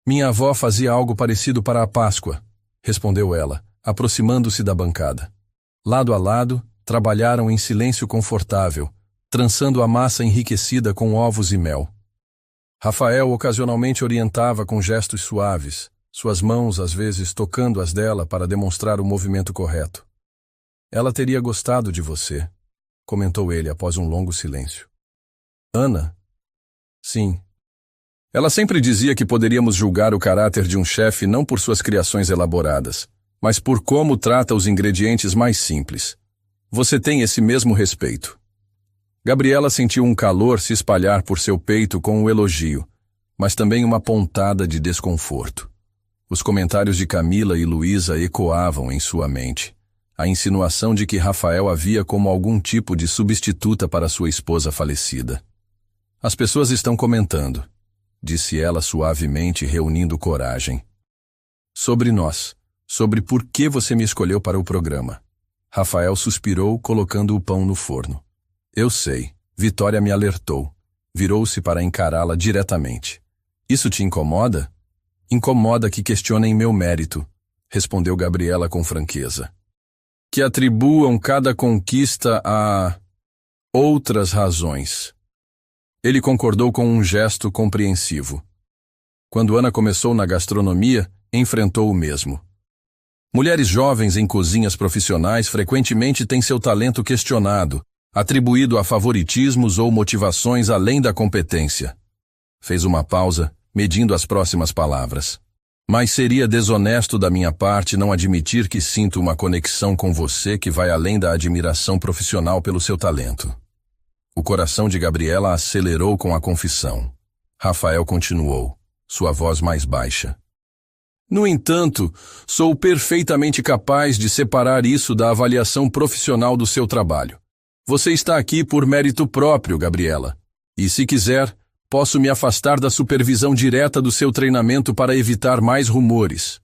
"Minha avó fazia algo parecido para a Páscoa", respondeu ela, aproximando-se da bancada. Lado a lado, trabalharam em silêncio confortável, trançando a massa enriquecida com ovos e mel. Rafael ocasionalmente orientava com gestos suaves, suas mãos às vezes tocando as dela para demonstrar o movimento correto. "Ela teria gostado de você", comentou ele após um longo silêncio. "Ana?" "Sim." Ela sempre dizia que poderíamos julgar o caráter de um chefe não por suas criações elaboradas, mas por como trata os ingredientes mais simples. Você tem esse mesmo respeito. Gabriela sentiu um calor se espalhar por seu peito com o elogio, mas também uma pontada de desconforto. Os comentários de Camila e Luísa ecoavam em sua mente. A insinuação de que Rafael havia como algum tipo de substituta para sua esposa falecida. "As pessoas estão comentando", disse ela suavemente, reunindo coragem. "Sobre nós, sobre por que você me escolheu para o programa." Rafael suspirou, colocando o pão no forno. "Eu sei, Vitória me alertou." Virou-se para encará-la diretamente. "Isso te incomoda?" "Incomoda que questionem meu mérito", respondeu Gabriela com franqueza. "Que atribuam cada conquista a outras razões." Ele concordou com um gesto compreensivo. Quando Ana começou na gastronomia, enfrentou o mesmo. Mulheres jovens em cozinhas profissionais frequentemente têm seu talento questionado, atribuído a favoritismos ou motivações além da competência. Fez uma pausa, medindo as próximas palavras. "Mas seria desonesto da minha parte não admitir que sinto uma conexão com você que vai além da admiração profissional pelo seu talento." O coração de Gabriela acelerou com a confissão. Rafael continuou, sua voz mais baixa. "No entanto, sou perfeitamente capaz de separar isso da avaliação profissional do seu trabalho. Você está aqui por mérito próprio, Gabriela. E, se quiser, posso me afastar da supervisão direta do seu treinamento para evitar mais rumores."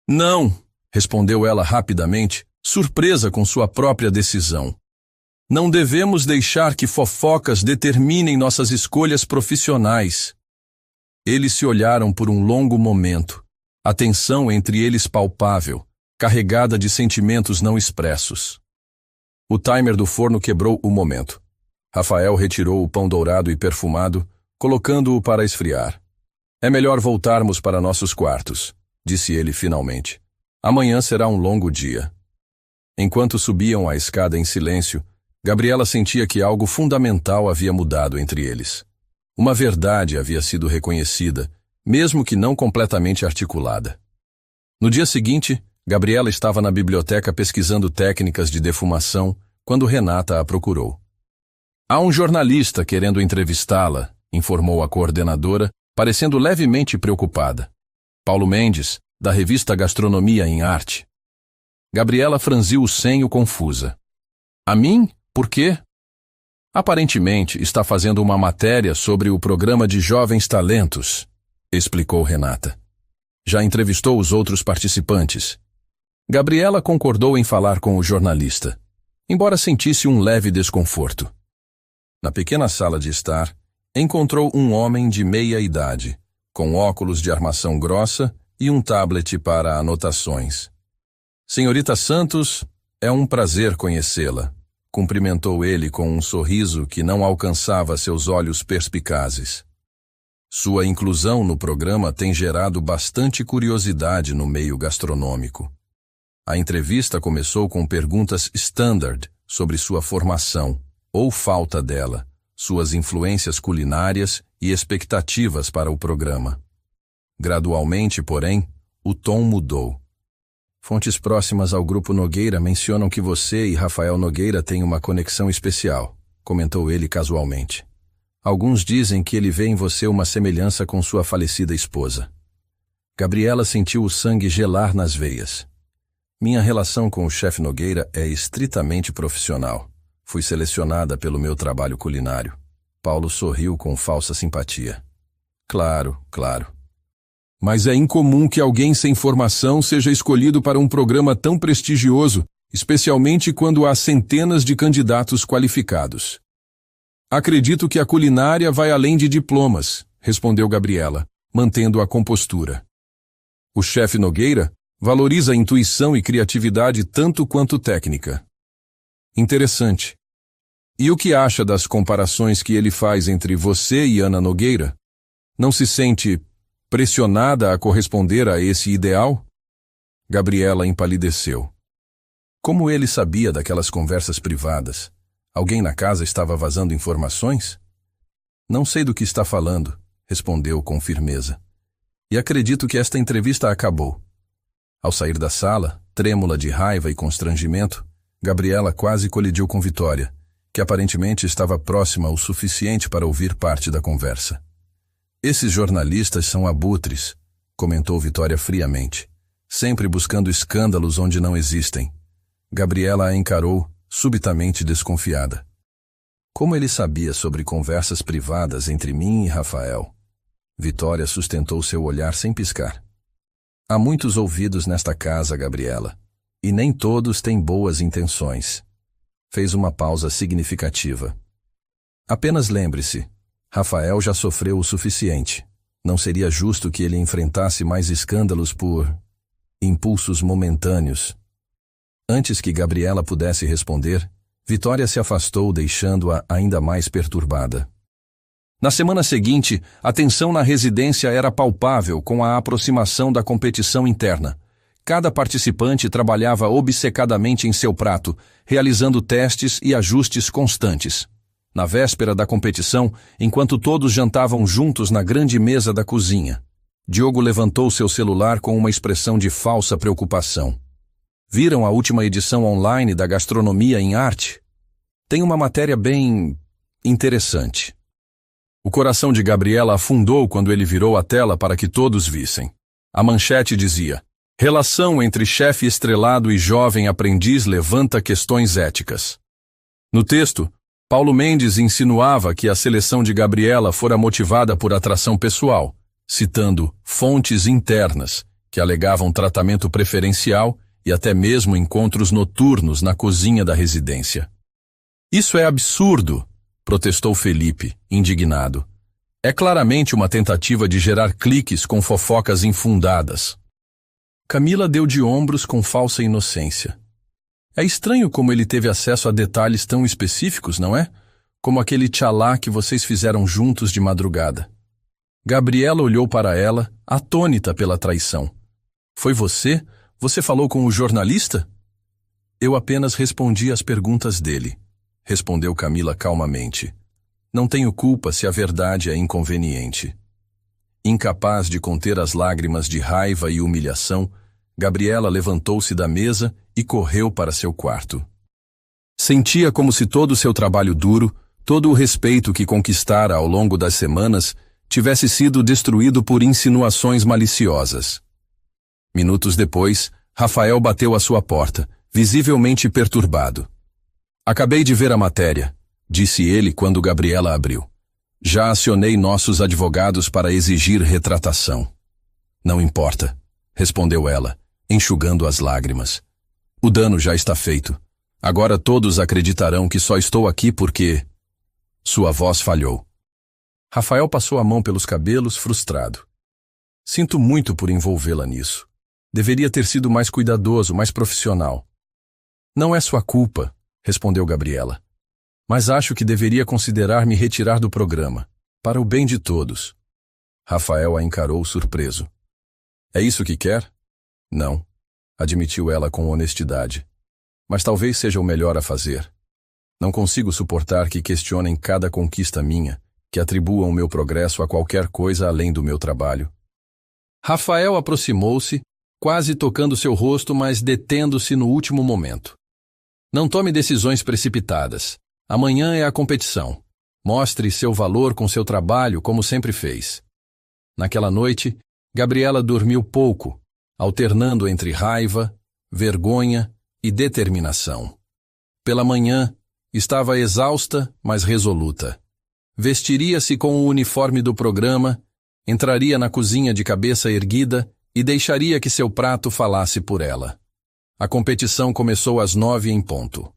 "Não", respondeu ela rapidamente, surpresa com sua própria decisão. "Não devemos deixar que fofocas determinem nossas escolhas profissionais." Eles se olharam por um longo momento, a tensão entre eles palpável, carregada de sentimentos não expressos. O timer do forno quebrou o momento. Rafael retirou o pão dourado e perfumado, colocando-o para esfriar. "É melhor voltarmos para nossos quartos", disse ele finalmente. "Amanhã será um longo dia." Enquanto subiam a escada em silêncio, Gabriela sentia que algo fundamental havia mudado entre eles. Uma verdade havia sido reconhecida, mesmo que não completamente articulada. No dia seguinte, Gabriela estava na biblioteca pesquisando técnicas de defumação quando Renata a procurou. "Há um jornalista querendo entrevistá-la", informou a coordenadora, parecendo levemente preocupada. "Paulo Mendes, da revista Gastronomia em Arte." Gabriela franziu o senho confusa. "A mim? Por quê?" "Aparentemente está fazendo uma matéria sobre o programa de jovens talentos", explicou Renata. "Já entrevistou os outros participantes." Gabriela concordou em falar com o jornalista, embora sentisse um leve desconforto. Na pequena sala de estar, encontrou um homem de meia idade, com óculos de armação grossa e um tablet para anotações. Senhorita Santos, é um prazer conhecê-la, cumprimentou ele com um sorriso que não alcançava seus olhos perspicazes. Sua inclusão no programa tem gerado bastante curiosidade no meio gastronômico. A entrevista começou com perguntas standard sobre sua formação, ou falta dela, suas influências culinárias e expectativas para o programa. Gradualmente, porém, o tom mudou. Fontes próximas ao Grupo Nogueira mencionam que você e Rafael Nogueira têm uma conexão especial, comentou ele casualmente. Alguns dizem que ele vê em você uma semelhança com sua falecida esposa. Gabriela sentiu o sangue gelar nas veias. Minha relação com o chefe Nogueira é estritamente profissional. Fui selecionada pelo meu trabalho culinário. Paulo sorriu com falsa simpatia. Claro. Mas é incomum que alguém sem formação seja escolhido para um programa tão prestigioso, especialmente quando há centenas de candidatos qualificados. Acredito que a culinária vai além de diplomas, respondeu Gabriela, mantendo a compostura. O chefe Nogueira valoriza a intuição e criatividade tanto quanto técnica. Interessante. E o que acha das comparações que ele faz entre você e Ana Nogueira? Não se sente pressionada a corresponder a esse ideal? Gabriela empalideceu. Como ele sabia daquelas conversas privadas? Alguém na casa estava vazando informações? Não sei do que está falando, respondeu com firmeza. E acredito que esta entrevista acabou. Ao sair da sala, trêmula de raiva e constrangimento, Gabriela quase colidiu com Vitória, que aparentemente estava próxima o suficiente para ouvir parte da conversa. Esses jornalistas são abutres, comentou Vitória friamente, sempre buscando escândalos onde não existem. Gabriela a encarou, subitamente desconfiada. Como ele sabia sobre conversas privadas entre mim e Rafael? Vitória sustentou seu olhar sem piscar. Há muitos ouvidos nesta casa, Gabriela, e nem todos têm boas intenções. Fez uma pausa significativa. Apenas lembre-se, Rafael já sofreu o suficiente. Não seria justo que ele enfrentasse mais escândalos por impulsos momentâneos. Antes que Gabriela pudesse responder, Vitória se afastou, deixando-a ainda mais perturbada. Na semana seguinte, a tensão na residência era palpável com a aproximação da competição interna. Cada participante trabalhava obcecadamente em seu prato, realizando testes e ajustes constantes. Na véspera da competição, enquanto todos jantavam juntos na grande mesa da cozinha, Diogo levantou seu celular com uma expressão de falsa preocupação. Viram a última edição online da Gastronomia em Arte? Tem uma matéria bem interessante. O coração de Gabriela afundou quando ele virou a tela para que todos vissem. A manchete dizia: Relação entre chefe estrelado e jovem aprendiz levanta questões éticas. No texto, Paulo Mendes insinuava que a seleção de Gabriela fora motivada por atração pessoal, citando fontes internas que alegavam tratamento preferencial e até mesmo encontros noturnos na cozinha da residência. Isso é absurdo, protestou Felipe, indignado. É claramente uma tentativa de gerar cliques com fofocas infundadas. Camila deu de ombros com falsa inocência. É estranho como ele teve acesso a detalhes tão específicos, não é? Como aquele tchalá que vocês fizeram juntos de madrugada. Gabriela olhou para ela, atônita pela traição. Foi você? Você falou com o jornalista? Eu apenas respondi às perguntas dele, respondeu Camila calmamente. Não tenho culpa se a verdade é inconveniente. Incapaz de conter as lágrimas de raiva e humilhação, Gabriela levantou-se da mesa e correu para seu quarto. Sentia como se todo o seu trabalho duro, todo o respeito que conquistara ao longo das semanas, tivesse sido destruído por insinuações maliciosas. Minutos depois, Rafael bateu à sua porta, visivelmente perturbado. Acabei de ver a matéria, disse ele quando Gabriela abriu. Já acionei nossos advogados para exigir retratação. Não importa, respondeu ela, enxugando as lágrimas. O dano já está feito. Agora todos acreditarão que só estou aqui porque... Sua voz falhou. Rafael passou a mão pelos cabelos, frustrado. Sinto muito por envolvê-la nisso. Deveria ter sido mais cuidadoso, mais profissional. Não é sua culpa, respondeu Gabriela. Mas acho que deveria considerar me retirar do programa, para o bem de todos. Rafael a encarou surpreso. É isso que quer? Não, admitiu ela com honestidade. Mas talvez seja o melhor a fazer. Não consigo suportar que questionem cada conquista minha, que atribuam o meu progresso a qualquer coisa além do meu trabalho. Rafael aproximou-se, quase tocando seu rosto, mas detendo-se no último momento. Não tome decisões precipitadas. Amanhã é a competição. Mostre seu valor com seu trabalho, como sempre fez. Naquela noite, Gabriela dormiu pouco, alternando entre raiva, vergonha e determinação. Pela manhã, estava exausta, mas resoluta. Vestiria-se com o uniforme do programa, entraria na cozinha de cabeça erguida e deixaria que seu prato falasse por ela. A competição começou às 9 em ponto.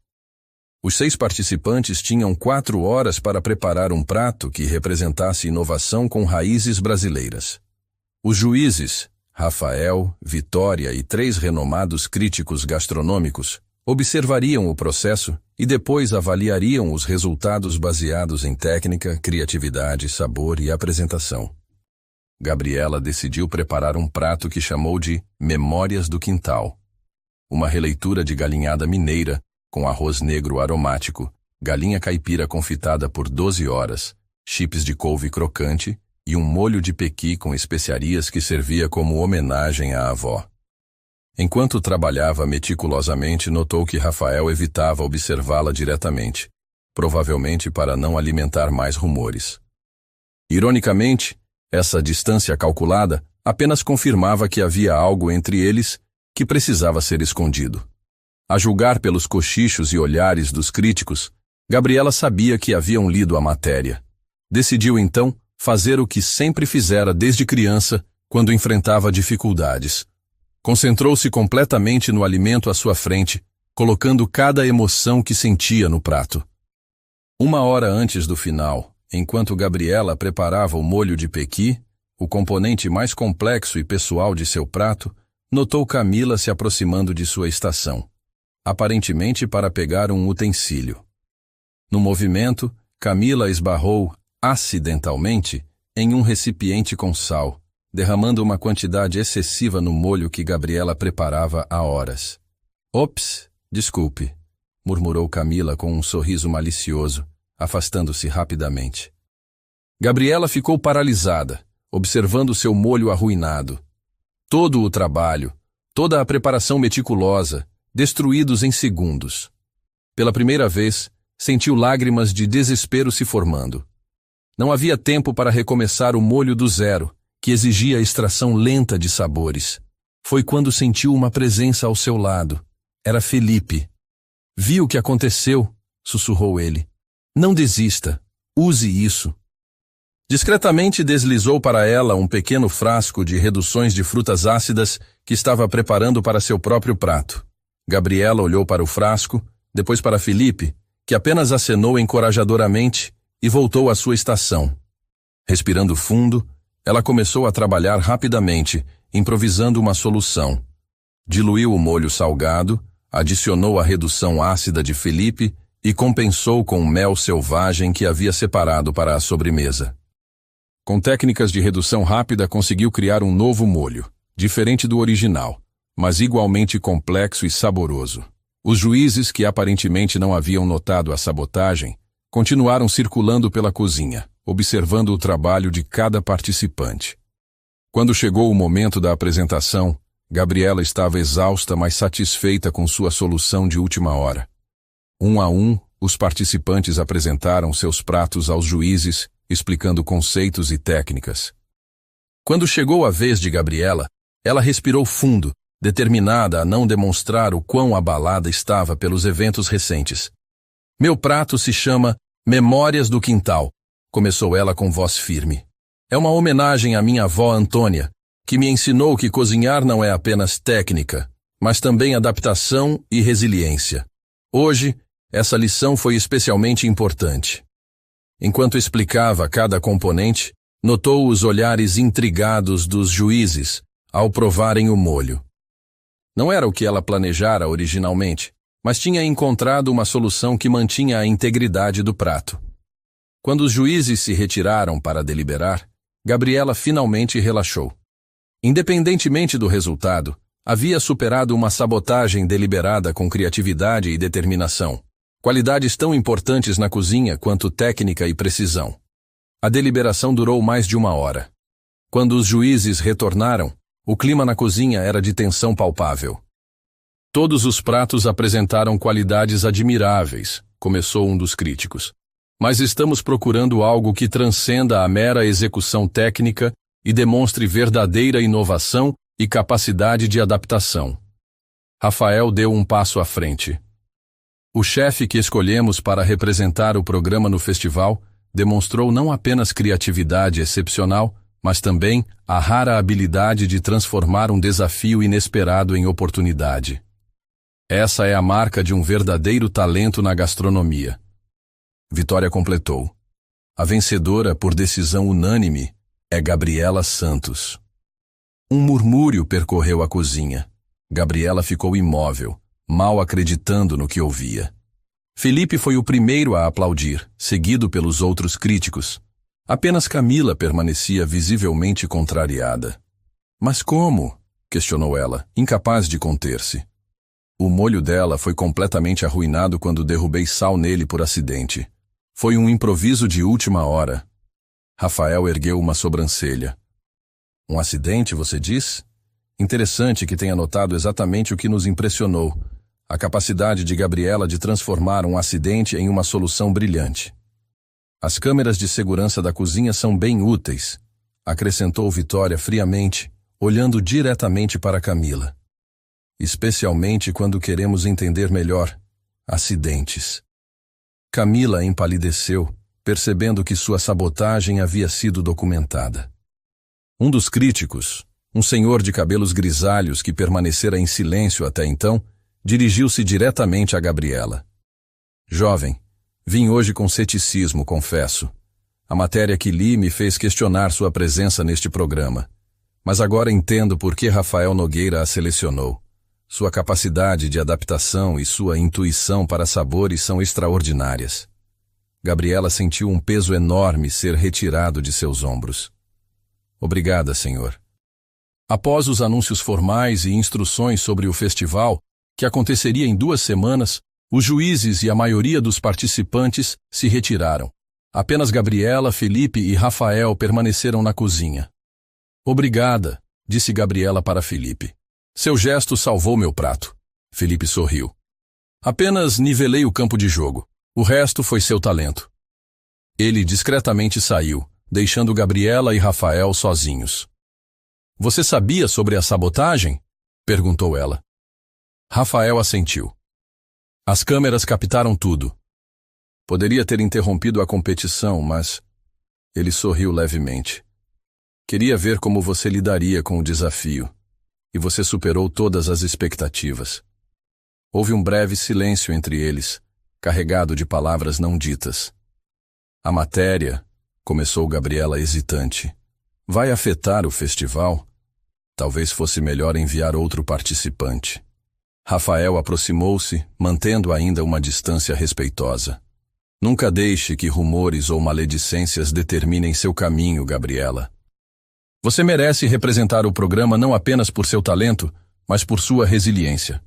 Os 6 participantes tinham 4 horas para preparar um prato que representasse inovação com raízes brasileiras. Os juízes, Rafael, Vitória e 3 renomados críticos gastronômicos, observariam o processo e depois avaliariam os resultados baseados em técnica, criatividade, sabor e apresentação. Gabriela decidiu preparar um prato que chamou de Memórias do Quintal. Uma releitura de galinhada mineira, com arroz negro aromático, galinha caipira confitada por 12 horas, chips de couve crocante e um molho de pequi com especiarias que servia como homenagem à avó. Enquanto trabalhava meticulosamente, notou que Rafael evitava observá-la diretamente, provavelmente para não alimentar mais rumores. Ironicamente, essa distância calculada apenas confirmava que havia algo entre eles que precisava ser escondido. A julgar pelos cochichos e olhares dos críticos, Gabriela sabia que haviam lido a matéria. Decidiu então fazer o que sempre fizera desde criança quando enfrentava dificuldades. Concentrou-se completamente no alimento à sua frente, colocando cada emoção que sentia no prato. 1 hora antes do final, enquanto Gabriela preparava o molho de pequi, o componente mais complexo e pessoal de seu prato, notou Camila se aproximando de sua estação, aparentemente para pegar um utensílio. No movimento, Camila esbarrou, acidentalmente, em um recipiente com sal, derramando uma quantidade excessiva no molho que Gabriela preparava há horas. Ops, desculpe, murmurou Camila com um sorriso malicioso, afastando-se rapidamente. Gabriela ficou paralisada, observando seu molho arruinado. Todo o trabalho, toda a preparação meticulosa, destruídos em segundos. Pela primeira vez, sentiu lágrimas de desespero se formando. Não havia tempo para recomeçar o molho do zero, que exigia a extração lenta de sabores. Foi quando sentiu uma presença ao seu lado. Era Felipe. Viu o que aconteceu? Sussurrou ele. Não desista. Use isso. Discretamente deslizou para ela um pequeno frasco de reduções de frutas ácidas que estava preparando para seu próprio prato. Gabriela olhou para o frasco, depois para Felipe, que apenas acenou encorajadoramente e voltou à sua estação. Respirando fundo, ela começou a trabalhar rapidamente, improvisando uma solução. Diluiu o molho salgado, adicionou a redução ácida de Felipe e compensou com o mel selvagem que havia separado para a sobremesa. Com técnicas de redução rápida, conseguiu criar um novo molho, diferente do original, mas igualmente complexo e saboroso. Os juízes, que aparentemente não haviam notado a sabotagem, continuaram circulando pela cozinha, observando o trabalho de cada participante. Quando chegou o momento da apresentação, Gabriela estava exausta, mas satisfeita com sua solução de última hora. 1 a 1, os participantes apresentaram seus pratos aos juízes, explicando conceitos e técnicas. Quando chegou a vez de Gabriela, ela respirou fundo, determinada a não demonstrar o quão abalada estava pelos eventos recentes. Meu prato se chama Memórias do Quintal, começou ela com voz firme. É uma homenagem à minha avó Antônia, que me ensinou que cozinhar não é apenas técnica, mas também adaptação e resiliência. Hoje, essa lição foi especialmente importante. Enquanto explicava cada componente, notou os olhares intrigados dos juízes ao provarem o molho. Não era o que ela planejara originalmente, mas tinha encontrado uma solução que mantinha a integridade do prato. Quando os juízes se retiraram para deliberar, Gabriela finalmente relaxou. Independentemente do resultado, havia superado uma sabotagem deliberada com criatividade e determinação, qualidades tão importantes na cozinha quanto técnica e precisão. A deliberação durou mais de 1 hora. Quando os juízes retornaram, o clima na cozinha era de tensão palpável. Todos os pratos apresentaram qualidades admiráveis, começou um dos críticos. Mas estamos procurando algo que transcenda a mera execução técnica e demonstre verdadeira inovação e capacidade de adaptação. Rafael deu um passo à frente. O chefe que escolhemos para representar o programa no festival demonstrou não apenas criatividade excepcional, mas também a rara habilidade de transformar um desafio inesperado em oportunidade. Essa é a marca de um verdadeiro talento na gastronomia. Vitória completou. A vencedora por decisão unânime é Gabriela Santos. Um murmúrio percorreu a cozinha. Gabriela ficou imóvel, mal acreditando no que ouvia. Felipe foi o primeiro a aplaudir, seguido pelos outros críticos. Apenas Camila permanecia visivelmente contrariada. Mas como? Questionou ela, incapaz de conter-se. O molho dela foi completamente arruinado quando derrubei sal nele por acidente. Foi um improviso de última hora. Rafael ergueu uma sobrancelha. Um acidente, você diz? Interessante que tenha notado exatamente o que nos impressionou. A capacidade de Gabriela de transformar um acidente em uma solução brilhante. As câmeras de segurança da cozinha são bem úteis, acrescentou Vitória friamente, olhando diretamente para Camila. Especialmente quando queremos entender melhor acidentes. Camila empalideceu, percebendo que sua sabotagem havia sido documentada. Um dos críticos, um senhor de cabelos grisalhos que permanecera em silêncio até então, dirigiu-se diretamente a Gabriela. Jovem, vim hoje com ceticismo, confesso. A matéria que li me fez questionar sua presença neste programa. Mas agora entendo por que Rafael Nogueira a selecionou. Sua capacidade de adaptação e sua intuição para sabores são extraordinárias. Gabriela sentiu um peso enorme ser retirado de seus ombros. Obrigada, senhor. Após os anúncios formais e instruções sobre o festival, que aconteceria em 2 semanas, os juízes e a maioria dos participantes se retiraram. Apenas Gabriela, Felipe e Rafael permaneceram na cozinha. Obrigada, disse Gabriela para Felipe. Seu gesto salvou meu prato. Felipe sorriu. Apenas nivelei o campo de jogo. O resto foi seu talento. Ele discretamente saiu, deixando Gabriela e Rafael sozinhos. Você sabia sobre a sabotagem? Perguntou ela. Rafael assentiu. As câmeras captaram tudo. Poderia ter interrompido a competição, mas... Ele sorriu levemente. Queria ver como você lidaria com o desafio. E você superou todas as expectativas. Houve um breve silêncio entre eles, carregado de palavras não ditas. A matéria, começou Gabriela hesitante, vai afetar o festival? Talvez fosse melhor enviar outro participante. Rafael aproximou-se, mantendo ainda uma distância respeitosa. Nunca deixe que rumores ou maledicências determinem seu caminho, Gabriela. Você merece representar o programa não apenas por seu talento, mas por sua resiliência.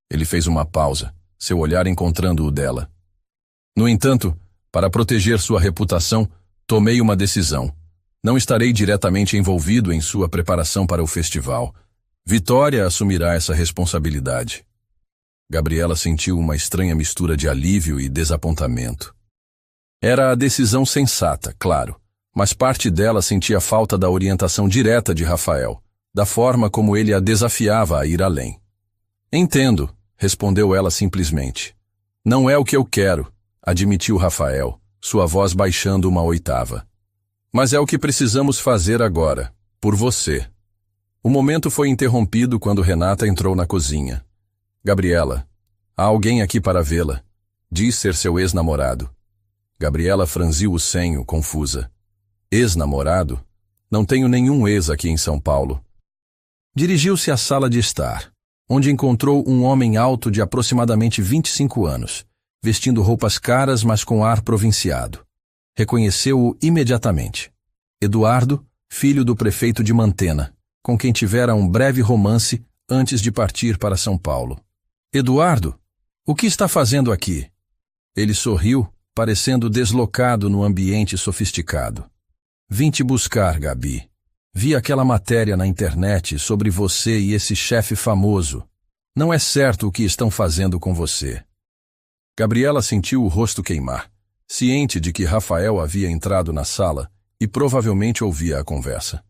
Ele fez uma pausa, seu olhar encontrando o dela. No entanto, para proteger sua reputação, tomei uma decisão. Não estarei diretamente envolvido em sua preparação para o festival. Vitória assumirá essa responsabilidade. Gabriela sentiu uma estranha mistura de alívio e desapontamento. Era a decisão sensata, claro, mas parte dela sentia falta da orientação direta de Rafael, da forma como ele a desafiava a ir além. Entendo, respondeu ela simplesmente. Não é o que eu quero, admitiu Rafael, sua voz baixando uma oitava. Mas é o que precisamos fazer agora, por você. O momento foi interrompido quando Renata entrou na cozinha. Gabriela, há alguém aqui para vê-la. Diz ser seu ex-namorado. Gabriela franziu o senho, confusa. Ex-namorado? Não tenho nenhum ex aqui em São Paulo. Dirigiu-se à sala de estar, onde encontrou um homem alto de aproximadamente 25 anos, vestindo roupas caras, mas com ar provinciado. Reconheceu-o imediatamente. Eduardo, filho do prefeito de Mantena, com quem tivera um breve romance antes de partir para São Paulo. Eduardo, o que está fazendo aqui? Ele sorriu, parecendo deslocado no ambiente sofisticado. Vim te buscar, Gabi. Vi aquela matéria na internet sobre você e esse chefe famoso. Não é certo o que estão fazendo com você. Gabriela sentiu o rosto queimar, ciente de que Rafael havia entrado na sala e provavelmente ouvia a conversa.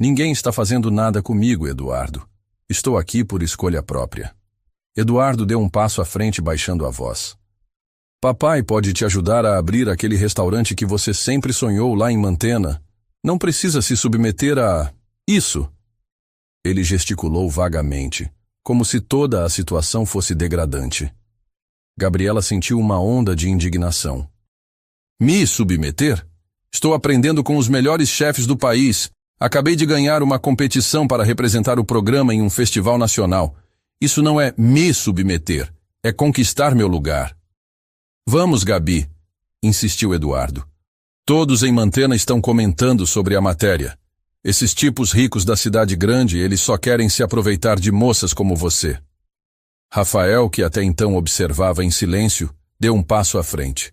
Ninguém está fazendo nada comigo, Eduardo. Estou aqui por escolha própria. Eduardo deu um passo à frente, baixando a voz. Papai pode te ajudar a abrir aquele restaurante que você sempre sonhou lá em Mantena. Não precisa se submeter a... isso. Ele gesticulou vagamente, como se toda a situação fosse degradante. Gabriela sentiu uma onda de indignação. Me submeter? Estou aprendendo com os melhores chefes do país. Acabei de ganhar uma competição para representar o programa em um festival nacional. Isso não é me submeter, é conquistar meu lugar. Vamos, Gabi, insistiu Eduardo. Todos em Mantena estão comentando sobre a matéria. Esses tipos ricos da cidade grande, eles só querem se aproveitar de moças como você. Rafael, que até então observava em silêncio, deu um passo à frente.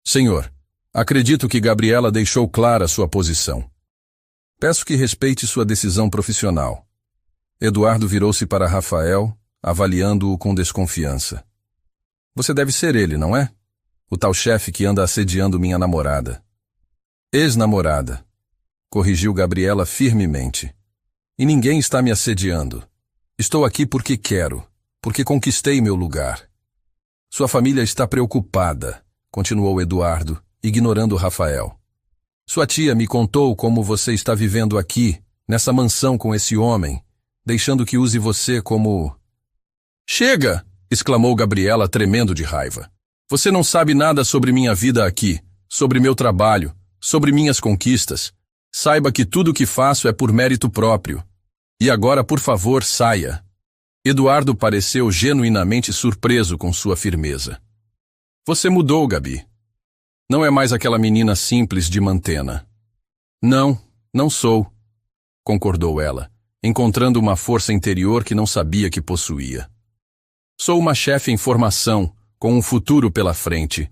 Senhor, acredito que Gabriela deixou clara sua posição. Peço que respeite sua decisão profissional. Eduardo virou-se para Rafael, avaliando-o com desconfiança. Você deve ser ele, não é? O tal chefe que anda assediando minha namorada. Ex-namorada, corrigiu Gabriela firmemente. E ninguém está me assediando. Estou aqui porque quero, porque conquistei meu lugar. Sua família está preocupada, continuou Eduardo, ignorando Rafael. Sua tia me contou como você está vivendo aqui, nessa mansão com esse homem, deixando que use você como... Chega! Exclamou Gabriela, tremendo de raiva. Você não sabe nada sobre minha vida aqui, sobre meu trabalho, sobre minhas conquistas. Saiba que tudo o que faço é por mérito próprio. E agora, por favor, saia. Eduardo pareceu genuinamente surpreso com sua firmeza. Você mudou, Gabi. Não é mais aquela menina simples de Mantena. Não, não sou, concordou ela, encontrando uma força interior que não sabia que possuía. Sou uma chefe em formação, com um futuro pela frente.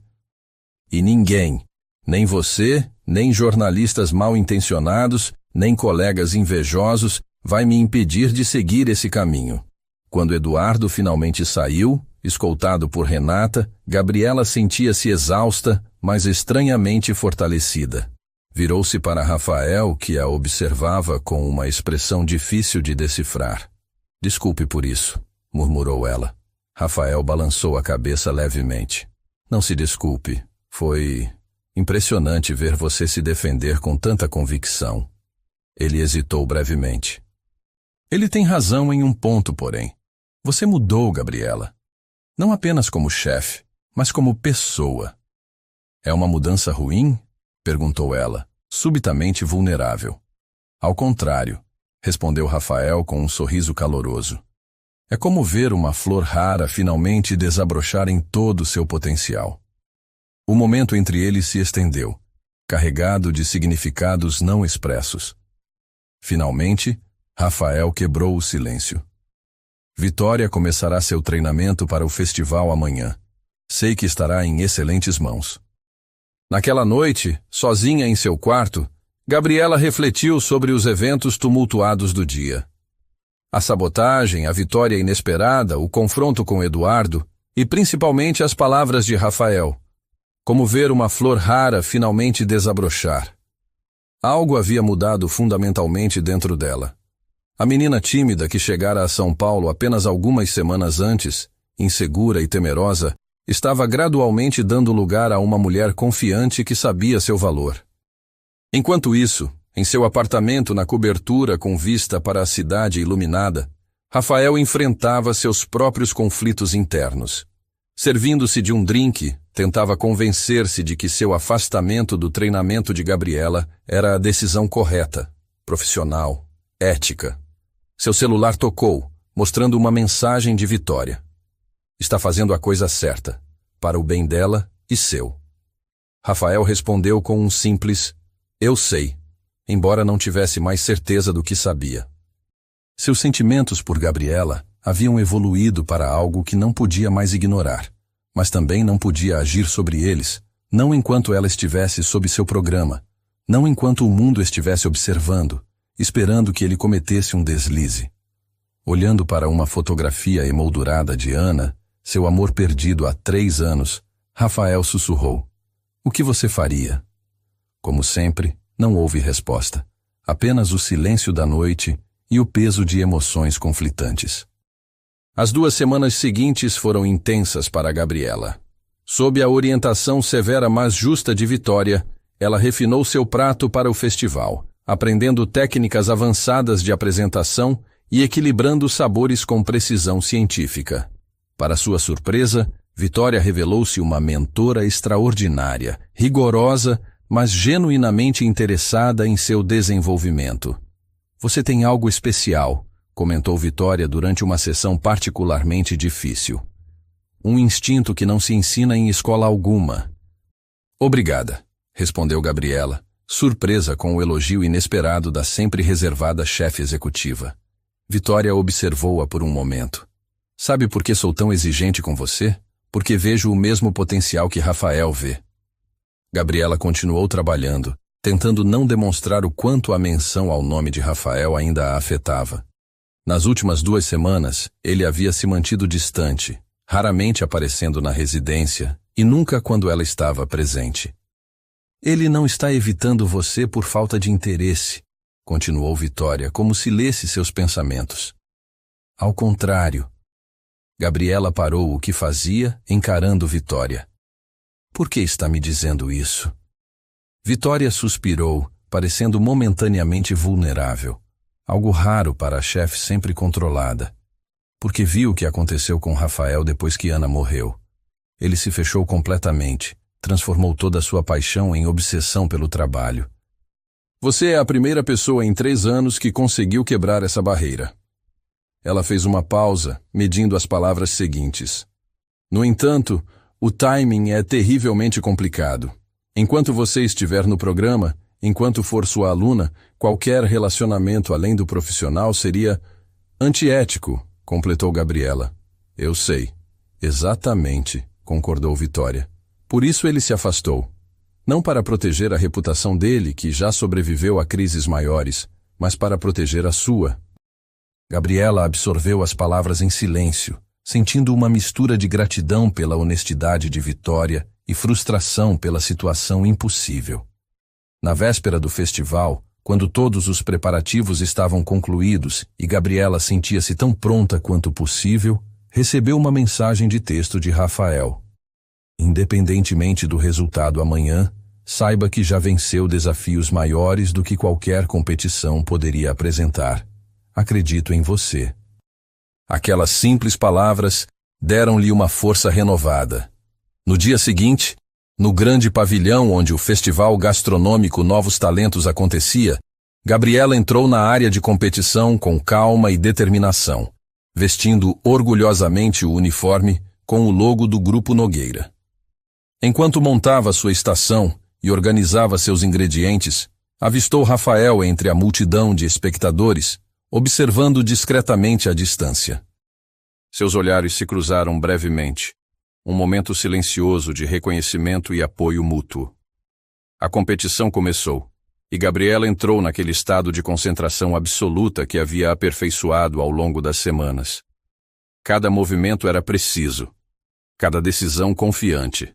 E ninguém, nem você, nem jornalistas mal-intencionados, nem colegas invejosos, vai me impedir de seguir esse caminho. Quando Eduardo finalmente saiu, escoltado por Renata, Gabriela sentia-se exausta, mas estranhamente fortalecida. Virou-se para Rafael, que a observava com uma expressão difícil de decifrar. Desculpe por isso, murmurou ela. Rafael balançou a cabeça levemente. Não se desculpe. Foi impressionante ver você se defender com tanta convicção. Ele hesitou brevemente. Ele tem razão em um ponto, porém. Você mudou, Gabriela. Não apenas como chefe, mas como pessoa. É uma mudança ruim? Perguntou ela, subitamente vulnerável. Ao contrário, respondeu Rafael com um sorriso caloroso. É como ver uma flor rara finalmente desabrochar em todo o seu potencial. O momento entre eles se estendeu, carregado de significados não expressos. Finalmente, Rafael quebrou o silêncio. Vitória começará seu treinamento para o festival amanhã. Sei que estará em excelentes mãos. Naquela noite, sozinha em seu quarto, Gabriela refletiu sobre os eventos tumultuados do dia. A sabotagem, a vitória inesperada, o confronto com Eduardo e principalmente as palavras de Rafael. Como ver uma flor rara finalmente desabrochar. Algo havia mudado fundamentalmente dentro dela. A menina tímida que chegara a São Paulo apenas algumas semanas antes, insegura e temerosa, estava gradualmente dando lugar a uma mulher confiante que sabia seu valor. Enquanto isso, em seu apartamento na cobertura com vista para a cidade iluminada, Rafael enfrentava seus próprios conflitos internos. Servindo-se de um drink, tentava convencer-se de que seu afastamento do treinamento de Gabriela era a decisão correta, profissional, ética. Seu celular tocou, mostrando uma mensagem de vitória. Está fazendo a coisa certa, para o bem dela e seu. Rafael respondeu com um simples, eu sei, embora não tivesse mais certeza do que sabia. Seus sentimentos por Gabriela haviam evoluído para algo que não podia mais ignorar, mas também não podia agir sobre eles, não enquanto ela estivesse sob seu programa, não enquanto o mundo estivesse observando, esperando que ele cometesse um deslize. Olhando para uma fotografia emoldurada de Ana, seu amor perdido há 3 anos, Rafael sussurrou, o que você faria? Como sempre, não houve resposta, apenas o silêncio da noite e o peso de emoções conflitantes. As 2 semanas seguintes foram intensas para Gabriela. Sob a orientação severa mas justa de Vitória, ela refinou seu prato para o festival, aprendendo técnicas avançadas de apresentação e equilibrando sabores com precisão científica. Para sua surpresa, Vitória revelou-se uma mentora extraordinária, rigorosa, mas genuinamente interessada em seu desenvolvimento. Você tem algo especial, comentou Vitória durante uma sessão particularmente difícil. Um instinto que não se ensina em escola alguma. Obrigada, respondeu Gabriela, surpresa com o elogio inesperado da sempre reservada chefe executiva. Vitória observou-a por um momento. Sabe por que sou tão exigente com você? Porque vejo o mesmo potencial que Rafael vê. Gabriela continuou trabalhando, tentando não demonstrar o quanto a menção ao nome de Rafael ainda a afetava. Nas últimas 2 semanas, ele havia se mantido distante, raramente aparecendo na residência e nunca quando ela estava presente. Ele não está evitando você por falta de interesse, continuou Vitória, como se lesse seus pensamentos. Ao contrário. Gabriela parou o que fazia, encarando Vitória. Por que está me dizendo isso? Vitória suspirou, parecendo momentaneamente vulnerável. Algo raro para a chefe sempre controlada. Porque viu o que aconteceu com Rafael depois que Ana morreu. Ele se fechou completamente, transformou toda a sua paixão em obsessão pelo trabalho. Você é a primeira pessoa em 3 anos que conseguiu quebrar essa barreira. Ela fez uma pausa, medindo as palavras seguintes. No entanto, o timing é terrivelmente complicado. Enquanto você estiver no programa, enquanto for sua aluna, qualquer relacionamento além do profissional seria antiético, completou Gabriela. Eu sei. Exatamente, concordou Vitória. Por isso ele se afastou. Não para proteger a reputação dele, que já sobreviveu a crises maiores, mas para proteger a sua. Gabriela absorveu as palavras em silêncio, sentindo uma mistura de gratidão pela honestidade de Vitória e frustração pela situação impossível. Na véspera do festival, quando todos os preparativos estavam concluídos e Gabriela sentia-se tão pronta quanto possível, recebeu uma mensagem de texto de Rafael. Independentemente do resultado amanhã, saiba que já venceu desafios maiores do que qualquer competição poderia apresentar. Acredito em você. Aquelas simples palavras deram-lhe uma força renovada. No dia seguinte, no grande pavilhão onde o festival gastronômico Novos Talentos acontecia, Gabriela entrou na área de competição com calma e determinação, vestindo orgulhosamente o uniforme com o logo do Grupo Nogueira. Enquanto montava sua estação e organizava seus ingredientes, avistou Rafael entre a multidão de espectadores, observando discretamente à distância. Seus olhares se cruzaram brevemente, um momento silencioso de reconhecimento e apoio mútuo. A competição começou, e Gabriela entrou naquele estado de concentração absoluta que havia aperfeiçoado ao longo das semanas. Cada movimento era preciso, cada decisão confiante.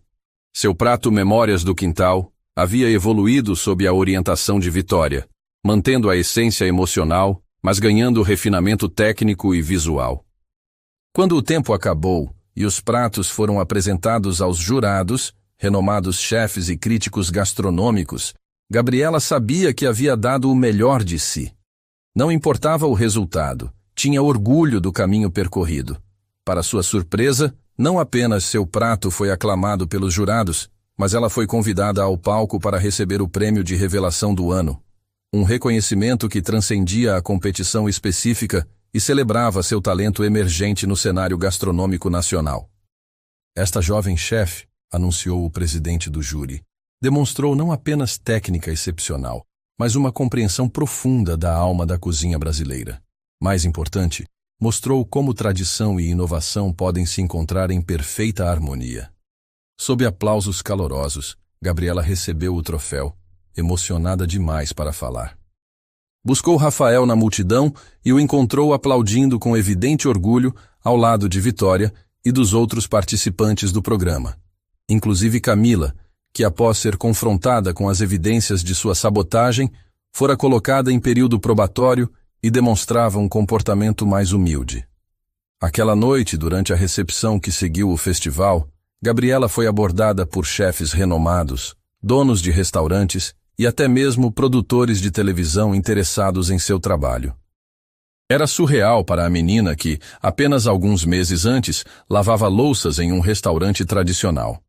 Seu prato Memórias do Quintal havia evoluído sob a orientação de Vitória, mantendo a essência emocional, mas ganhando refinamento técnico e visual. Quando o tempo acabou e os pratos foram apresentados aos jurados, renomados chefes e críticos gastronômicos, Gabriela sabia que havia dado o melhor de si. Não importava o resultado, tinha orgulho do caminho percorrido. Para sua surpresa, não apenas seu prato foi aclamado pelos jurados, mas ela foi convidada ao palco para receber o prêmio de revelação do ano. Um reconhecimento que transcendia a competição específica e celebrava seu talento emergente no cenário gastronômico nacional. Esta jovem chefe, anunciou o presidente do júri, demonstrou não apenas técnica excepcional, mas uma compreensão profunda da alma da cozinha brasileira. Mais importante, mostrou como tradição e inovação podem se encontrar em perfeita harmonia. Sob aplausos calorosos, Gabriela recebeu o troféu, emocionada demais para falar. Buscou Rafael na multidão e o encontrou aplaudindo com evidente orgulho ao lado de Vitória e dos outros participantes do programa, inclusive Camila, que após ser confrontada com as evidências de sua sabotagem, fora colocada em período probatório e demonstrava um comportamento mais humilde. Aquela noite, durante a recepção que seguiu o festival, Gabriela foi abordada por chefes renomados, donos de restaurantes e até mesmo produtores de televisão interessados em seu trabalho. Era surreal para a menina que, apenas alguns meses antes, lavava louças em um restaurante tradicional.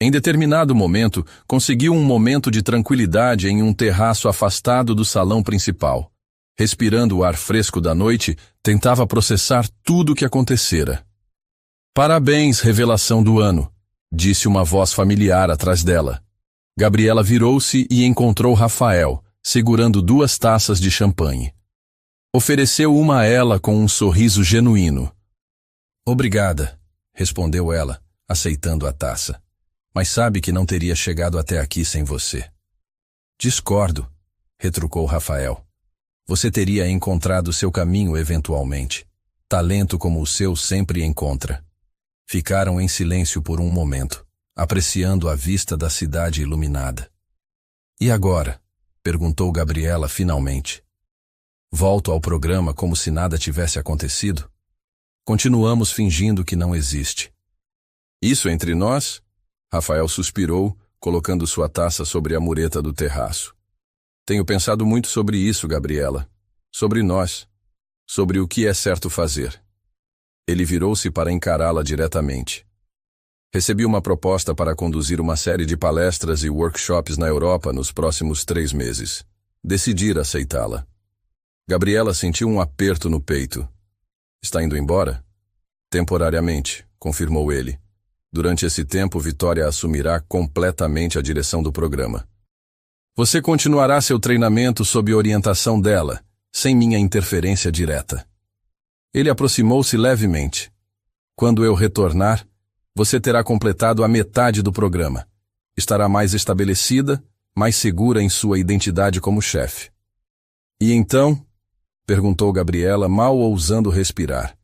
Em determinado momento, conseguiu um momento de tranquilidade em um terraço afastado do salão principal. Respirando o ar fresco da noite, tentava processar tudo o que acontecera. Parabéns, revelação do ano, disse uma voz familiar atrás dela. Gabriela virou-se e encontrou Rafael, segurando 2 taças de champanhe. Ofereceu uma a ela com um sorriso genuíno. Obrigada, respondeu ela, aceitando a taça. Mas sabe que não teria chegado até aqui sem você. Discordo, retrucou Rafael. Você teria encontrado seu caminho eventualmente. Talento como o seu sempre encontra. Ficaram em silêncio por um momento, apreciando a vista da cidade iluminada. E agora? Perguntou Gabriela finalmente. Volto ao programa como se nada tivesse acontecido? Continuamos fingindo que não existe. Isso entre nós? Rafael suspirou, colocando sua taça sobre a mureta do terraço. Tenho pensado muito sobre isso, Gabriela. Sobre nós. Sobre o que é certo fazer. Ele virou-se para encará-la diretamente. Recebi uma proposta para conduzir uma série de palestras e workshops na Europa nos próximos 3 meses. Decidi aceitá-la. Gabriela sentiu um aperto no peito. Está indo embora? Temporariamente, confirmou ele. Durante esse tempo, Vitória assumirá completamente a direção do programa. Você continuará seu treinamento sob orientação dela, sem minha interferência direta. Ele aproximou-se levemente. Quando eu retornar, você terá completado a metade do programa. Estará mais estabelecida, mais segura em sua identidade como chefe. E então? Perguntou Gabriela, mal ousando respirar.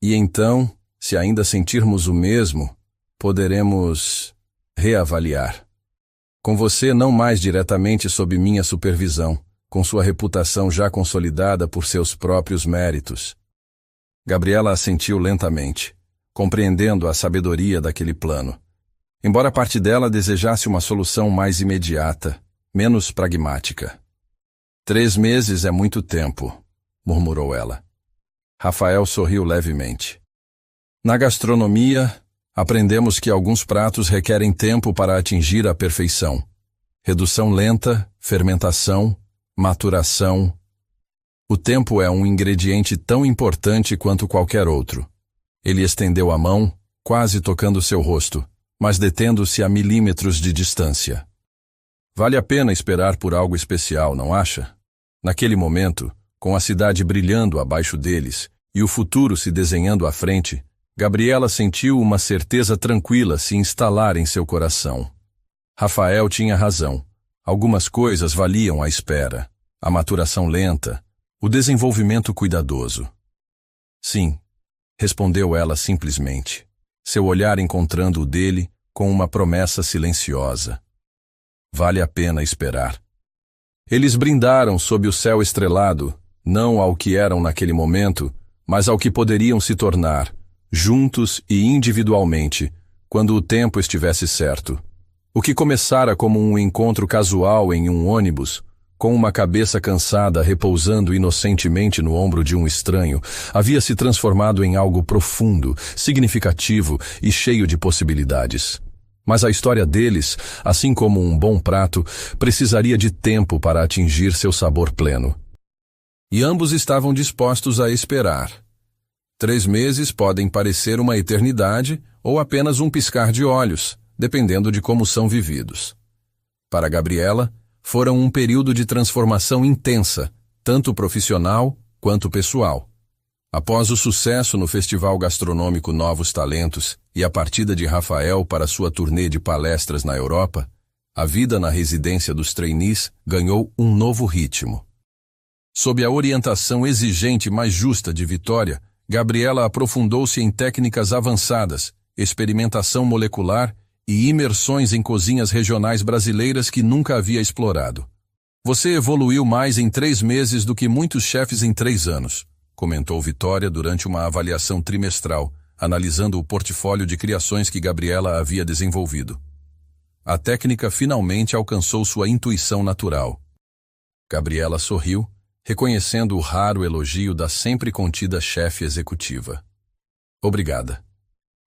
E então, se ainda sentirmos o mesmo, poderemos reavaliar. Com você não mais diretamente sob minha supervisão, com sua reputação já consolidada por seus próprios méritos. Gabriela assentiu lentamente, compreendendo a sabedoria daquele plano. Embora parte dela desejasse uma solução mais imediata, menos pragmática. 3 meses é muito tempo, murmurou ela. Rafael sorriu levemente. Na gastronomia, aprendemos que alguns pratos requerem tempo para atingir a perfeição. Redução lenta, fermentação, maturação. O tempo é um ingrediente tão importante quanto qualquer outro. Ele estendeu a mão, quase tocando seu rosto, mas detendo-se a milímetros de distância. Vale a pena esperar por algo especial, não acha? Naquele momento, com a cidade brilhando abaixo deles e o futuro se desenhando à frente, Gabriela sentiu uma certeza tranquila se instalar em seu coração. Rafael tinha razão. Algumas coisas valiam a espera, a maturação lenta, o desenvolvimento cuidadoso. Sim, respondeu ela simplesmente, seu olhar encontrando o dele com uma promessa silenciosa. Vale a pena esperar. Eles brindaram sob o céu estrelado, não ao que eram naquele momento, mas ao que poderiam se tornar, juntos e individualmente, quando o tempo estivesse certo. O que começara como um encontro casual em um ônibus, com uma cabeça cansada repousando inocentemente no ombro de um estranho, havia se transformado em algo profundo, significativo e cheio de possibilidades. Mas a história deles, assim como um bom prato, precisaria de tempo para atingir seu sabor pleno. E ambos estavam dispostos a esperar. 3 meses podem parecer uma eternidade ou apenas um piscar de olhos, dependendo de como são vividos. Para Gabriela, foram um período de transformação intensa, tanto profissional quanto pessoal. Após o sucesso no Festival Gastronômico Novos Talentos e a partida de Rafael para sua turnê de palestras na Europa, a vida na residência dos trainees ganhou um novo ritmo. Sob a orientação exigente mais justa de Vitória, Gabriela aprofundou-se em técnicas avançadas, experimentação molecular e imersões em cozinhas regionais brasileiras que nunca havia explorado. Você evoluiu mais em 3 meses do que muitos chefes em 3 anos, comentou Vitória durante uma avaliação trimestral, analisando o portfólio de criações que Gabriela havia desenvolvido. A técnica finalmente alcançou sua intuição natural. Gabriela sorriu, reconhecendo o raro elogio da sempre contida chefe executiva. Obrigada.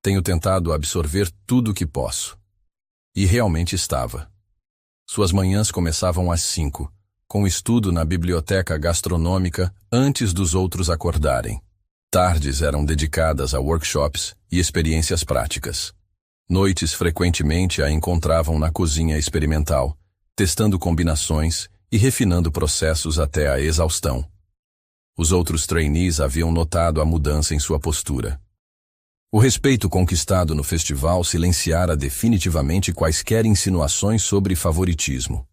Tenho tentado absorver tudo o que posso. E realmente estava. Suas manhãs começavam às 5, com estudo na biblioteca gastronômica antes dos outros acordarem. Tardes eram dedicadas a workshops e experiências práticas. Noites frequentemente a encontravam na cozinha experimental, testando combinações e refinando processos até a exaustão. Os outros trainees haviam notado a mudança em sua postura. O respeito conquistado no festival silenciara definitivamente quaisquer insinuações sobre favoritismo.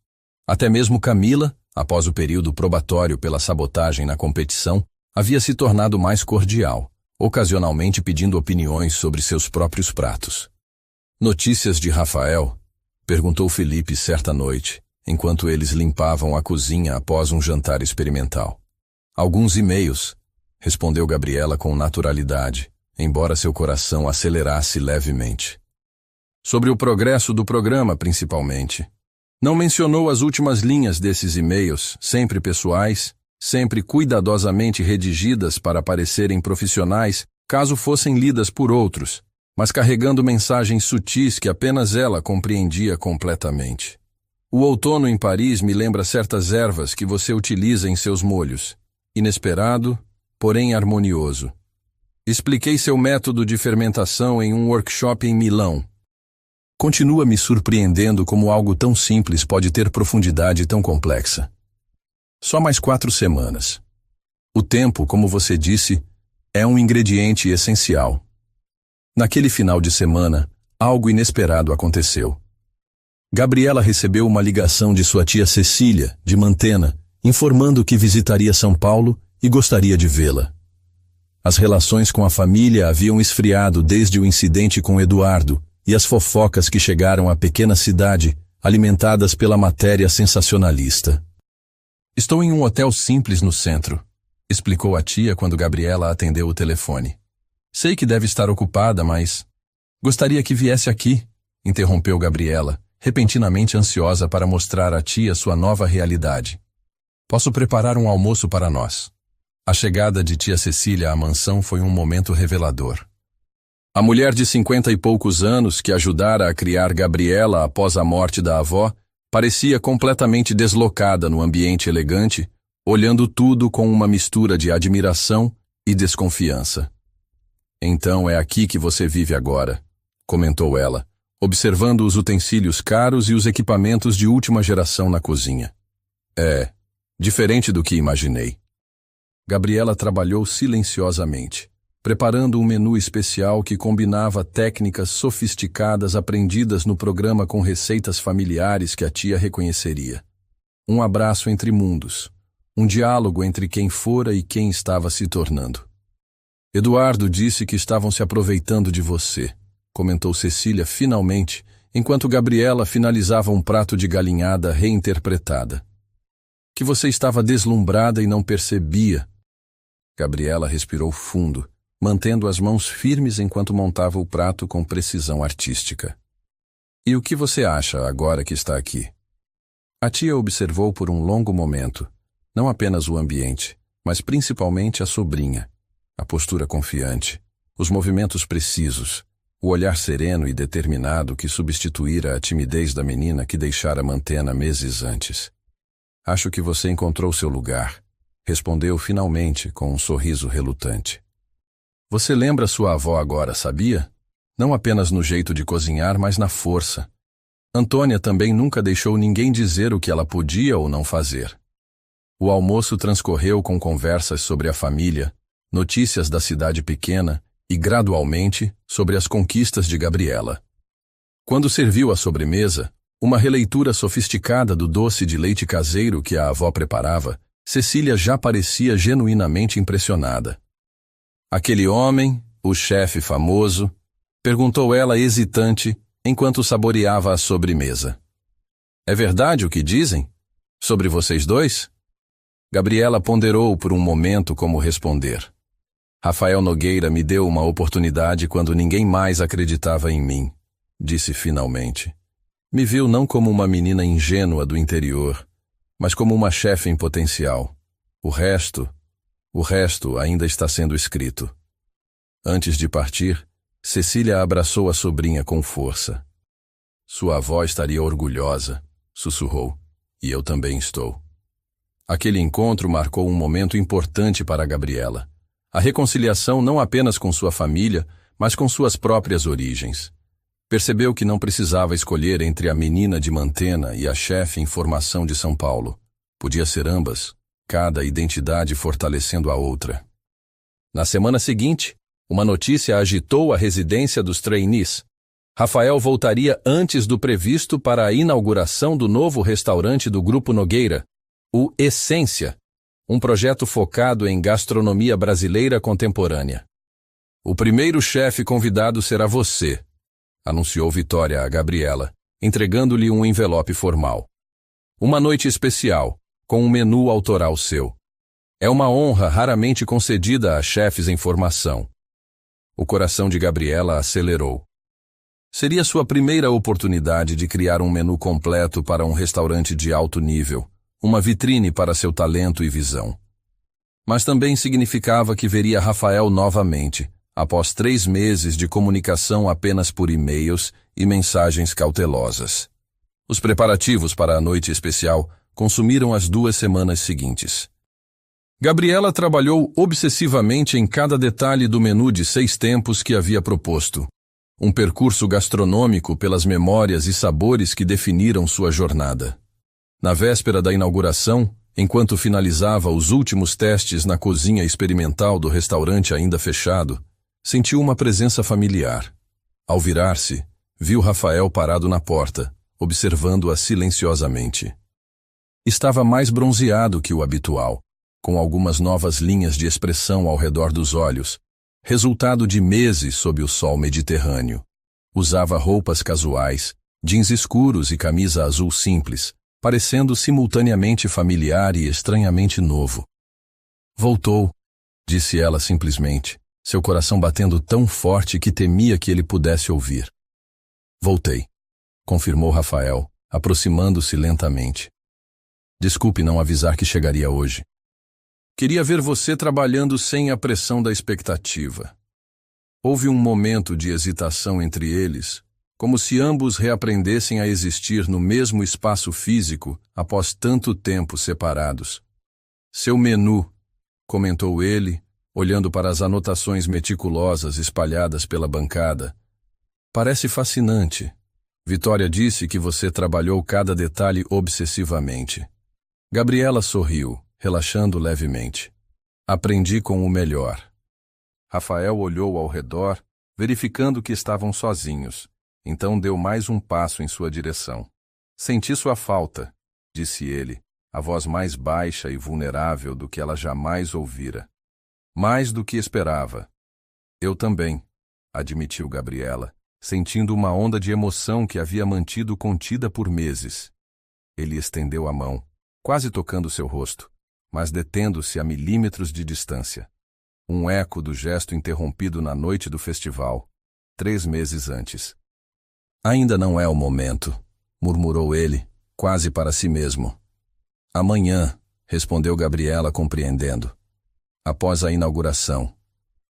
Até mesmo Camila, após o período probatório pela sabotagem na competição, havia se tornado mais cordial, ocasionalmente pedindo opiniões sobre seus próprios pratos. Notícias de Rafael? Perguntou Felipe certa noite, enquanto eles limpavam a cozinha após um jantar experimental. Alguns e-mails, respondeu Gabriela com naturalidade, embora seu coração acelerasse levemente. Sobre o progresso do programa, principalmente. Não mencionou as últimas linhas desses e-mails, sempre pessoais, sempre cuidadosamente redigidas para parecerem profissionais, caso fossem lidas por outros, mas carregando mensagens sutis que apenas ela compreendia completamente. O outono em Paris me lembra certas ervas que você utiliza em seus molhos. Inesperado, porém harmonioso. Expliquei seu método de fermentação em um workshop em Milão. Continua me surpreendendo como algo tão simples pode ter profundidade tão complexa. Só mais 4 semanas. O tempo, como você disse, é um ingrediente essencial. Naquele final de semana, algo inesperado aconteceu. Gabriela recebeu uma ligação de sua tia Cecília, de Mantena, informando que visitaria São Paulo e gostaria de vê-la. As relações com a família haviam esfriado desde o incidente com Eduardo e as fofocas que chegaram à pequena cidade, alimentadas pela matéria sensacionalista. Estou em um hotel simples no centro, explicou a tia quando Gabriela atendeu o telefone. Sei que deve estar ocupada, mas... Gostaria que viesse aqui, interrompeu Gabriela, repentinamente ansiosa para mostrar à tia sua nova realidade. Posso preparar um almoço para nós. A chegada de tia Cecília à mansão foi um momento revelador. A mulher de 50 e poucos anos que ajudara a criar Gabriela após a morte da avó parecia completamente deslocada no ambiente elegante, olhando tudo com uma mistura de admiração e desconfiança. Então é aqui que você vive agora, comentou ela, observando os utensílios caros e os equipamentos de última geração na cozinha. É, diferente do que imaginei. Gabriela trabalhou silenciosamente, preparando um menu especial que combinava técnicas sofisticadas aprendidas no programa com receitas familiares que a tia reconheceria. Um abraço entre mundos, um diálogo entre quem fora e quem estava se tornando. Eduardo disse que estavam se aproveitando de você, comentou Cecília finalmente, enquanto Gabriela finalizava um prato de galinhada reinterpretada. Que você estava deslumbrada e não percebia. Gabriela respirou fundo, mantendo as mãos firmes enquanto montava o prato com precisão artística. E o que você acha agora que está aqui? A tia observou por um longo momento, não apenas o ambiente, mas principalmente a sobrinha, a postura confiante, os movimentos precisos, o olhar sereno e determinado que substituíra a timidez da menina que deixara Mantena meses antes. Acho que você encontrou seu lugar, respondeu finalmente com um sorriso relutante. Você lembra sua avó agora, sabia? Não apenas no jeito de cozinhar, mas na força. Antônia também nunca deixou ninguém dizer o que ela podia ou não fazer. O almoço transcorreu com conversas sobre a família, notícias da cidade pequena e, gradualmente, sobre as conquistas de Gabriela. Quando serviu a sobremesa, uma releitura sofisticada do doce de leite caseiro que a avó preparava, Cecília já parecia genuinamente impressionada. Aquele homem, o chefe famoso, perguntou ela hesitante enquanto saboreava a sobremesa. É verdade o que dizem? Sobre vocês dois? Gabriela ponderou por um momento como responder. Rafael Nogueira me deu uma oportunidade quando ninguém mais acreditava em mim, disse finalmente. Me viu não como uma menina ingênua do interior, mas como uma chefe em potencial. O resto ainda está sendo escrito. Antes de partir, Cecília abraçou a sobrinha com força. Sua avó estaria orgulhosa, sussurrou, e eu também estou. Aquele encontro marcou um momento importante para Gabriela. A reconciliação não apenas com sua família, mas com suas próprias origens. Percebeu que não precisava escolher entre a menina de Mantena e a chefe em formação de São Paulo. Podia ser ambas, cada identidade fortalecendo a outra. Na semana seguinte, uma notícia agitou a residência dos trainees. Rafael voltaria antes do previsto para a inauguração do novo restaurante do Grupo Nogueira, o Essência, um projeto focado em gastronomia brasileira contemporânea. O primeiro chefe convidado será você, anunciou Vitória a Gabriela, entregando-lhe um envelope formal. Uma noite especial, com um menu autoral seu. É uma honra raramente concedida a chefes em formação. O coração de Gabriela acelerou. Seria sua primeira oportunidade de criar um menu completo para um restaurante de alto nível, uma vitrine para seu talento e visão. Mas também significava que veria Rafael novamente, após 3 meses de comunicação apenas por e-mails e mensagens cautelosas. Os preparativos para a noite especial consumiram as 2 semanas seguintes. Gabriela trabalhou obsessivamente em cada detalhe do menu de 6 tempos que havia proposto. Um percurso gastronômico pelas memórias e sabores que definiram sua jornada. Na véspera da inauguração, enquanto finalizava os últimos testes na cozinha experimental do restaurante ainda fechado, sentiu uma presença familiar. Ao virar-se, viu Rafael parado na porta, observando-a silenciosamente. Estava mais bronzeado que o habitual, com algumas novas linhas de expressão ao redor dos olhos, resultado de meses sob o sol mediterrâneo. Usava roupas casuais, jeans escuros e camisa azul simples, parecendo simultaneamente familiar e estranhamente novo. Voltou, disse ela simplesmente, seu coração batendo tão forte que temia que ele pudesse ouvir. Voltei, confirmou Rafael, aproximando-se lentamente. Desculpe não avisar que chegaria hoje. Queria ver você trabalhando sem a pressão da expectativa. Houve um momento de hesitação entre eles, como se ambos reaprendessem a existir no mesmo espaço físico após tanto tempo separados. Seu menu, comentou ele, olhando para as anotações meticulosas espalhadas pela bancada. Parece fascinante. Vitória disse que você trabalhou cada detalhe obsessivamente. Gabriela sorriu, relaxando levemente. Aprendi com o melhor. Rafael olhou ao redor, verificando que estavam sozinhos. Então deu mais um passo em sua direção. Senti sua falta, disse ele, a voz mais baixa e vulnerável do que ela jamais ouvira. Mais do que esperava. Eu também, admitiu Gabriela, sentindo uma onda de emoção que havia mantido contida por meses. Ele estendeu a mão, quase tocando seu rosto, mas detendo-se a milímetros de distância. Um eco do gesto interrompido na noite do festival, 3 meses antes. Ainda não é o momento, murmurou ele, quase para si mesmo. Amanhã, respondeu Gabriela compreendendo. Após a inauguração,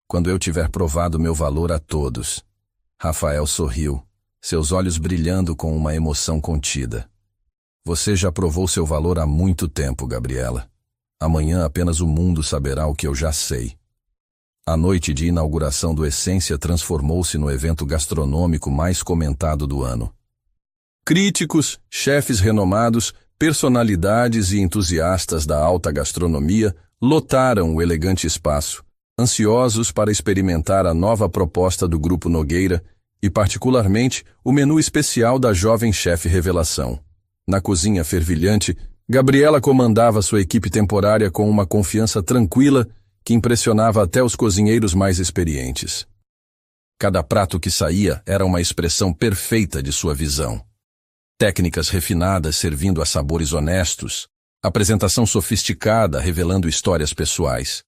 quando eu tiver provado meu valor a todos. Rafael sorriu, seus olhos brilhando com uma emoção contida. Você já provou seu valor há muito tempo, Gabriela. Amanhã apenas o mundo saberá o que eu já sei. A noite de inauguração do Essência transformou-se no evento gastronômico mais comentado do ano. Críticos, chefes renomados, personalidades e entusiastas da alta gastronomia lotaram o elegante espaço, ansiosos para experimentar a nova proposta do Grupo Nogueira e, particularmente, o menu especial da jovem chefe revelação. Na cozinha fervilhante, Gabriela comandava sua equipe temporária com uma confiança tranquila que impressionava até os cozinheiros mais experientes. Cada prato que saía era uma expressão perfeita de sua visão. Técnicas refinadas servindo a sabores honestos, apresentação sofisticada revelando histórias pessoais.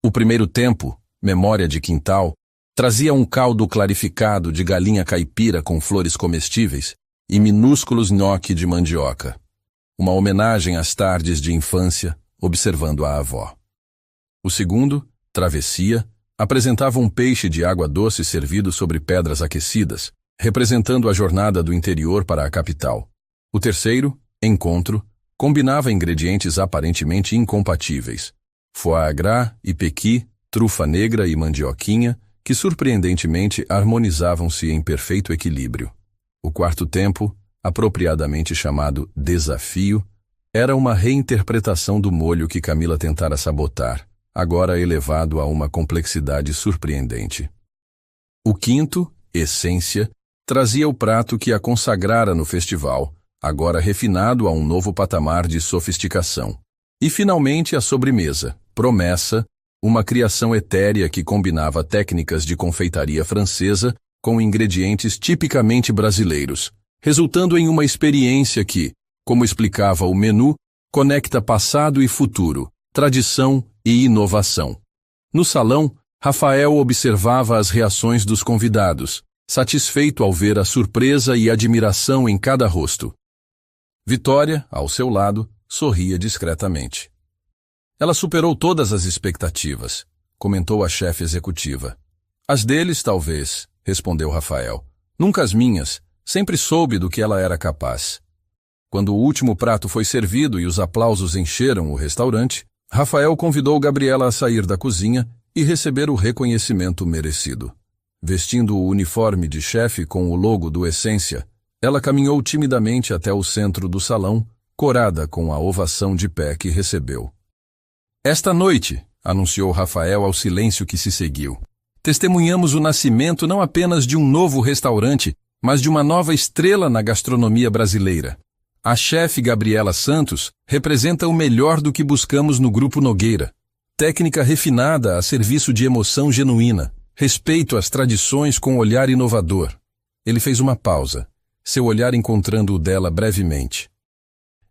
O primeiro tempo, Memória de Quintal, trazia um caldo clarificado de galinha caipira com flores comestíveis e minúsculos nhoque de mandioca. Uma homenagem às tardes de infância, observando a avó. O segundo, Travessia, apresentava um peixe de água doce servido sobre pedras aquecidas, representando a jornada do interior para a capital. O terceiro, Encontro, combinava ingredientes aparentemente incompatíveis. Foie gras e pequi, trufa negra e mandioquinha, que surpreendentemente harmonizavam-se em perfeito equilíbrio. O quarto tempo, apropriadamente chamado Desafio, era uma reinterpretação do molho que Camila tentara sabotar, agora elevado a uma complexidade surpreendente. O quinto, Essência, trazia o prato que a consagrara no festival, agora refinado a um novo patamar de sofisticação. E finalmente a sobremesa, Promessa, uma criação etérea que combinava técnicas de confeitaria francesa com ingredientes tipicamente brasileiros, resultando em uma experiência que, como explicava o menu, conecta passado e futuro, tradição e inovação. No salão, Rafael observava as reações dos convidados, satisfeito ao ver a surpresa e admiração em cada rosto. Vitória, ao seu lado, sorria discretamente. Ela superou todas as expectativas, comentou a chefe executiva. As deles, talvez, respondeu Rafael. Nunca as minhas, sempre soube do que ela era capaz. Quando o último prato foi servido e os aplausos encheram o restaurante, Rafael convidou Gabriela a sair da cozinha e receber o reconhecimento merecido. Vestindo o uniforme de chefe com o logo do Essência, ela caminhou timidamente até o centro do salão, corada com a ovação de pé que recebeu. Esta noite, anunciou Rafael ao silêncio que se seguiu, testemunhamos o nascimento não apenas de um novo restaurante, mas de uma nova estrela na gastronomia brasileira. A chefe Gabriela Santos representa o melhor do que buscamos no Grupo Nogueira. Técnica refinada a serviço de emoção genuína, respeito às tradições com olhar inovador. Ele fez uma pausa, seu olhar encontrando o dela brevemente.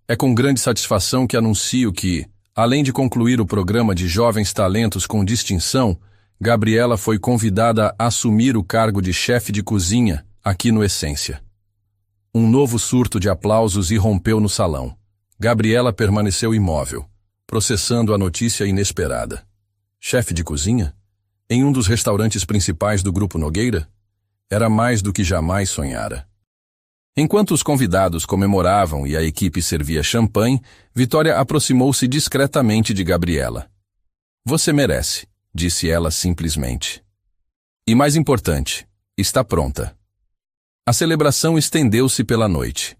É com grande satisfação que anuncio que, além de concluir o programa de jovens talentos com distinção, Gabriela foi convidada a assumir o cargo de chefe de cozinha aqui no Essência. Um novo surto de aplausos irrompeu no salão. Gabriela permaneceu imóvel, processando a notícia inesperada. Chefe de cozinha? Em um dos restaurantes principais do Grupo Nogueira? Era mais do que jamais sonhara. Enquanto os convidados comemoravam e a equipe servia champanhe, Vitória aproximou-se discretamente de Gabriela. Você merece, disse ela simplesmente. E mais importante, está pronta. A celebração estendeu-se pela noite.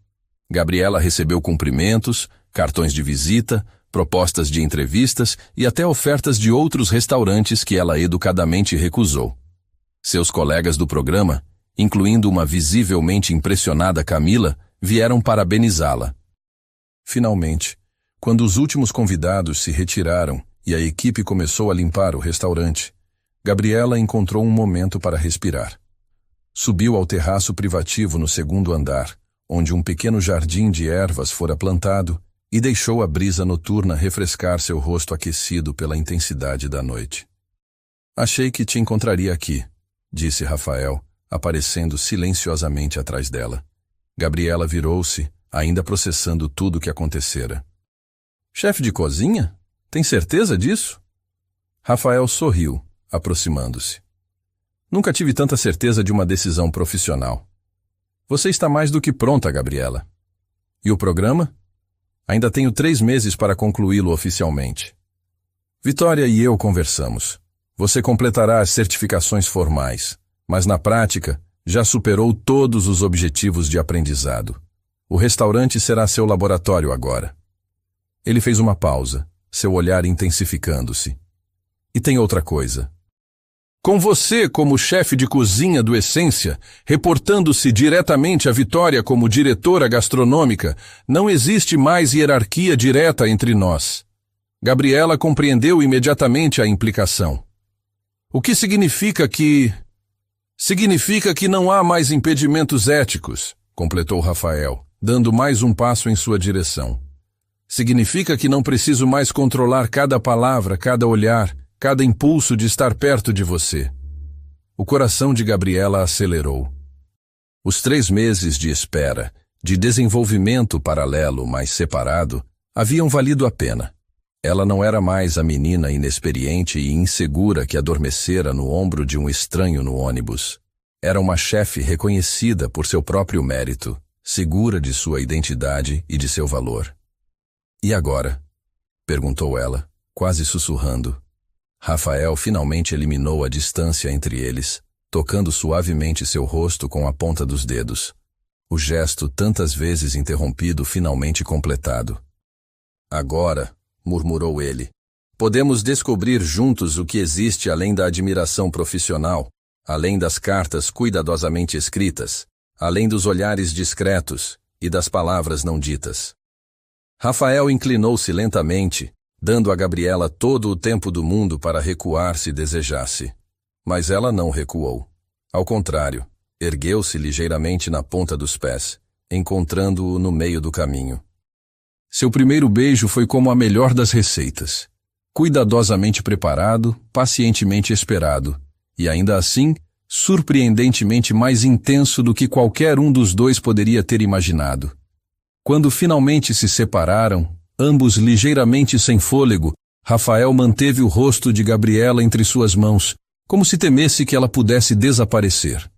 Gabriela recebeu cumprimentos, cartões de visita, propostas de entrevistas e até ofertas de outros restaurantes que ela educadamente recusou. Seus colegas do programa, incluindo uma visivelmente impressionada Camila, vieram parabenizá-la. Finalmente, quando os últimos convidados se retiraram e a equipe começou a limpar o restaurante, Gabriela encontrou um momento para respirar. Subiu ao terraço privativo no segundo andar, onde um pequeno jardim de ervas fora plantado, e deixou a brisa noturna refrescar seu rosto aquecido pela intensidade da noite. Achei que te encontraria aqui, disse Rafael, aparecendo silenciosamente atrás dela. Gabriela virou-se, ainda processando tudo o que acontecera. Chefe de cozinha? Tem certeza disso? Rafael sorriu, aproximando-se. Nunca tive tanta certeza de uma decisão profissional. Você está mais do que pronta, Gabriela. E o programa? Ainda tenho 3 meses para concluí-lo oficialmente. Vitória e eu conversamos. Você completará as certificações formais, mas na prática já superou todos os objetivos de aprendizado. O restaurante será seu laboratório agora. Ele fez uma pausa, seu olhar intensificando-se. E tem outra coisa. Com você como chefe de cozinha do Essência, reportando-se diretamente a Vitória como diretora gastronômica, não existe mais hierarquia direta entre nós. Gabriela compreendeu imediatamente a implicação. O que significa que... Significa que não há mais impedimentos éticos, completou Rafael, dando mais um passo em sua direção. Significa que não preciso mais controlar cada palavra, cada olhar, cada impulso de estar perto de você. O coração de Gabriela acelerou. Os 3 meses de espera, de desenvolvimento paralelo, mas separado, haviam valido a pena. Ela não era mais a menina inexperiente e insegura que adormecera no ombro de um estranho no ônibus. Era uma chefe reconhecida por seu próprio mérito, segura de sua identidade e de seu valor. E agora? Perguntou ela, quase sussurrando. Rafael finalmente eliminou a distância entre eles, tocando suavemente seu rosto com a ponta dos dedos. O gesto tantas vezes interrompido finalmente completado. Agora, murmurou ele, podemos descobrir juntos o que existe além da admiração profissional, além das cartas cuidadosamente escritas, além dos olhares discretos e das palavras não ditas. Rafael inclinou-se lentamente, dando a Gabriela todo o tempo do mundo para recuar se desejasse. Mas ela não recuou. Ao contrário, ergueu-se ligeiramente na ponta dos pés, encontrando-o no meio do caminho. Seu primeiro beijo foi como a melhor das receitas. Cuidadosamente preparado, pacientemente esperado, e ainda assim, surpreendentemente mais intenso do que qualquer um dos dois poderia ter imaginado. Quando finalmente se separaram, ambos ligeiramente sem fôlego, Rafael manteve o rosto de Gabriela entre suas mãos, como se temesse que ela pudesse desaparecer.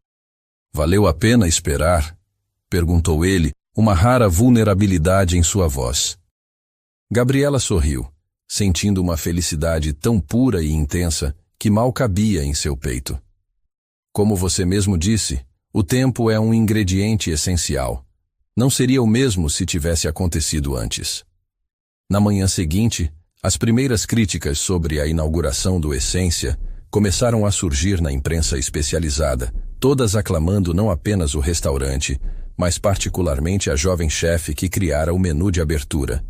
Valeu a pena esperar? Perguntou ele, uma rara vulnerabilidade em sua voz. Gabriela sorriu, sentindo uma felicidade tão pura e intensa que mal cabia em seu peito. Como você mesmo disse, o tempo é um ingrediente essencial. Não seria o mesmo se tivesse acontecido antes. Na manhã seguinte, as primeiras críticas sobre a inauguração do Essência começaram a surgir na imprensa especializada, todas aclamando não apenas o restaurante, mas particularmente a jovem chefe que criara o menu de abertura.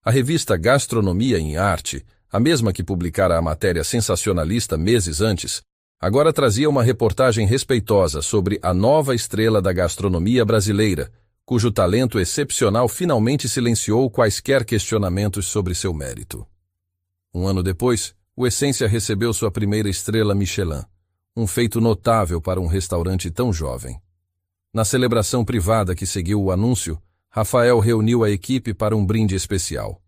A revista Gastronomia em Arte, a mesma que publicara a matéria sensacionalista meses antes, agora trazia uma reportagem respeitosa sobre a nova estrela da gastronomia brasileira, cujo talento excepcional finalmente silenciou quaisquer questionamentos sobre seu mérito. 1 ano depois, o Essência recebeu sua primeira estrela Michelin, um feito notável para um restaurante tão jovem. Na celebração privada que seguiu o anúncio, Rafael reuniu a equipe para um brinde especial.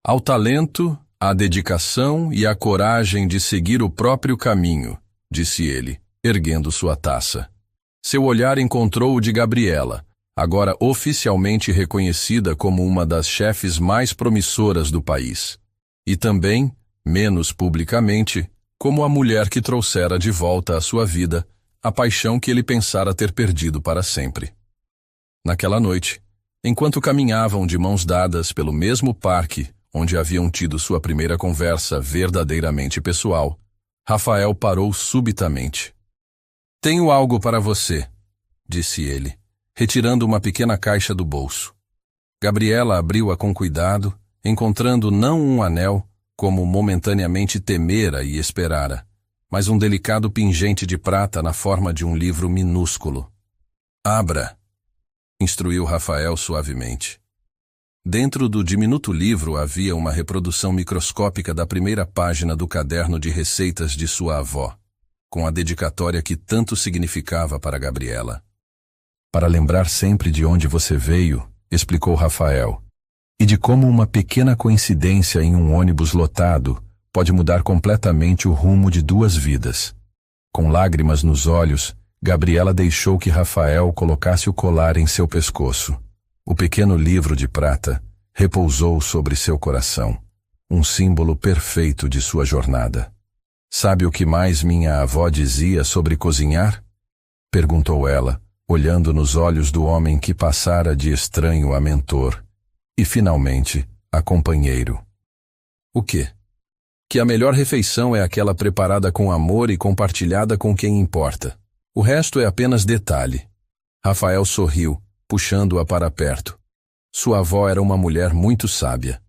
Ao talento, à dedicação e à coragem de seguir o próprio caminho, disse ele, erguendo sua taça. Seu olhar encontrou o de Gabriela, agora oficialmente reconhecida como uma das chefes mais promissoras do país. E também, menos publicamente, como a mulher que trouxera de volta à sua vida a paixão que ele pensara ter perdido para sempre. Naquela noite, enquanto caminhavam de mãos dadas pelo mesmo parque onde haviam tido sua primeira conversa verdadeiramente pessoal, Rafael parou subitamente. Tenho algo para você, disse ele, retirando uma pequena caixa do bolso. Gabriela abriu-a com cuidado, encontrando não um anel, como momentaneamente temera e esperara, mas um delicado pingente de prata na forma de um livro minúsculo. Abra, instruiu Rafael suavemente. Dentro do diminuto livro havia uma reprodução microscópica da primeira página do caderno de receitas de sua avó, com a dedicatória que tanto significava para Gabriela. Para lembrar sempre de onde você veio, explicou Rafael, e de como uma pequena coincidência em um ônibus lotado pode mudar completamente o rumo de 2 vidas. Com lágrimas nos olhos, Gabriela deixou que Rafael colocasse o colar em seu pescoço. O pequeno livro de prata repousou sobre seu coração. um símbolo perfeito de sua jornada. Sabe o que mais minha avó dizia sobre cozinhar? Perguntou ela, olhando nos olhos do homem que passara de estranho a mentor e, finalmente, a companheiro. O quê? Que a melhor refeição é aquela preparada com amor e compartilhada com quem importa. O resto é apenas detalhe. Rafael sorriu, puxando-a para perto. Sua avó era uma mulher muito sábia.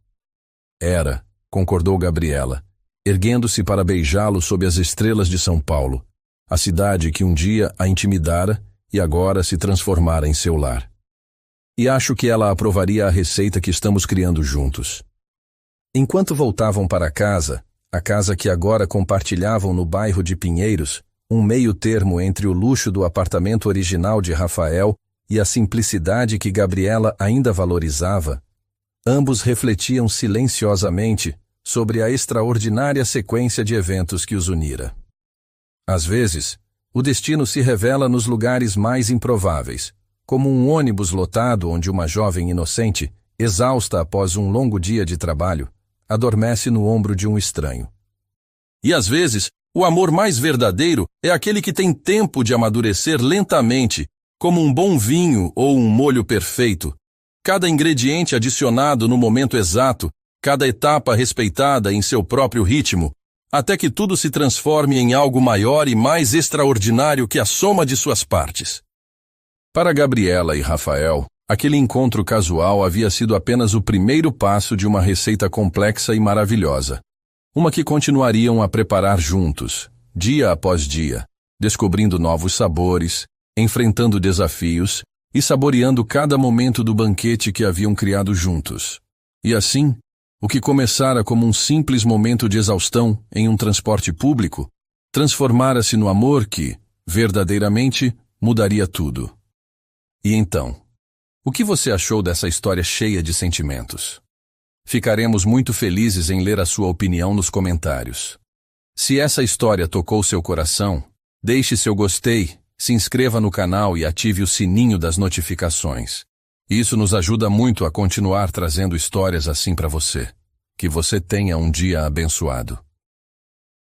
Era, concordou Gabriela, erguendo-se para beijá-lo sob as estrelas de São Paulo, a cidade que um dia a intimidara e agora se transformara em seu lar. E acho que ela aprovaria a receita que estamos criando juntos. Enquanto voltavam para casa, a casa que agora compartilhavam no bairro de Pinheiros, um meio termo entre o luxo do apartamento original de Rafael e a simplicidade que Gabriela ainda valorizava, ambos refletiam silenciosamente sobre a extraordinária sequência de eventos que os unira. Às vezes, o destino se revela nos lugares mais improváveis, como um ônibus lotado onde uma jovem inocente, exausta após um longo dia de trabalho, adormece no ombro de um estranho. E às vezes, o amor mais verdadeiro é aquele que tem tempo de amadurecer lentamente, como um bom vinho ou um molho perfeito. Cada ingrediente adicionado no momento exato, cada etapa respeitada em seu próprio ritmo, até que tudo se transforme em algo maior e mais extraordinário que a soma de suas partes. Para Gabriela e Rafael, aquele encontro casual havia sido apenas o primeiro passo de uma receita complexa e maravilhosa. Uma que continuariam a preparar juntos, dia após dia, descobrindo novos sabores, enfrentando desafios e saboreando cada momento do banquete que haviam criado juntos. E assim, o que começara como um simples momento de exaustão em um transporte público, transformara-se no amor que, verdadeiramente, mudaria tudo. E então, o que você achou dessa história cheia de sentimentos? Ficaremos muito felizes em ler a sua opinião nos comentários. Se essa história tocou seu coração, deixe seu gostei, se inscreva no canal e ative o sininho das notificações. Isso nos ajuda muito a continuar trazendo histórias assim para você. Que você tenha um dia abençoado.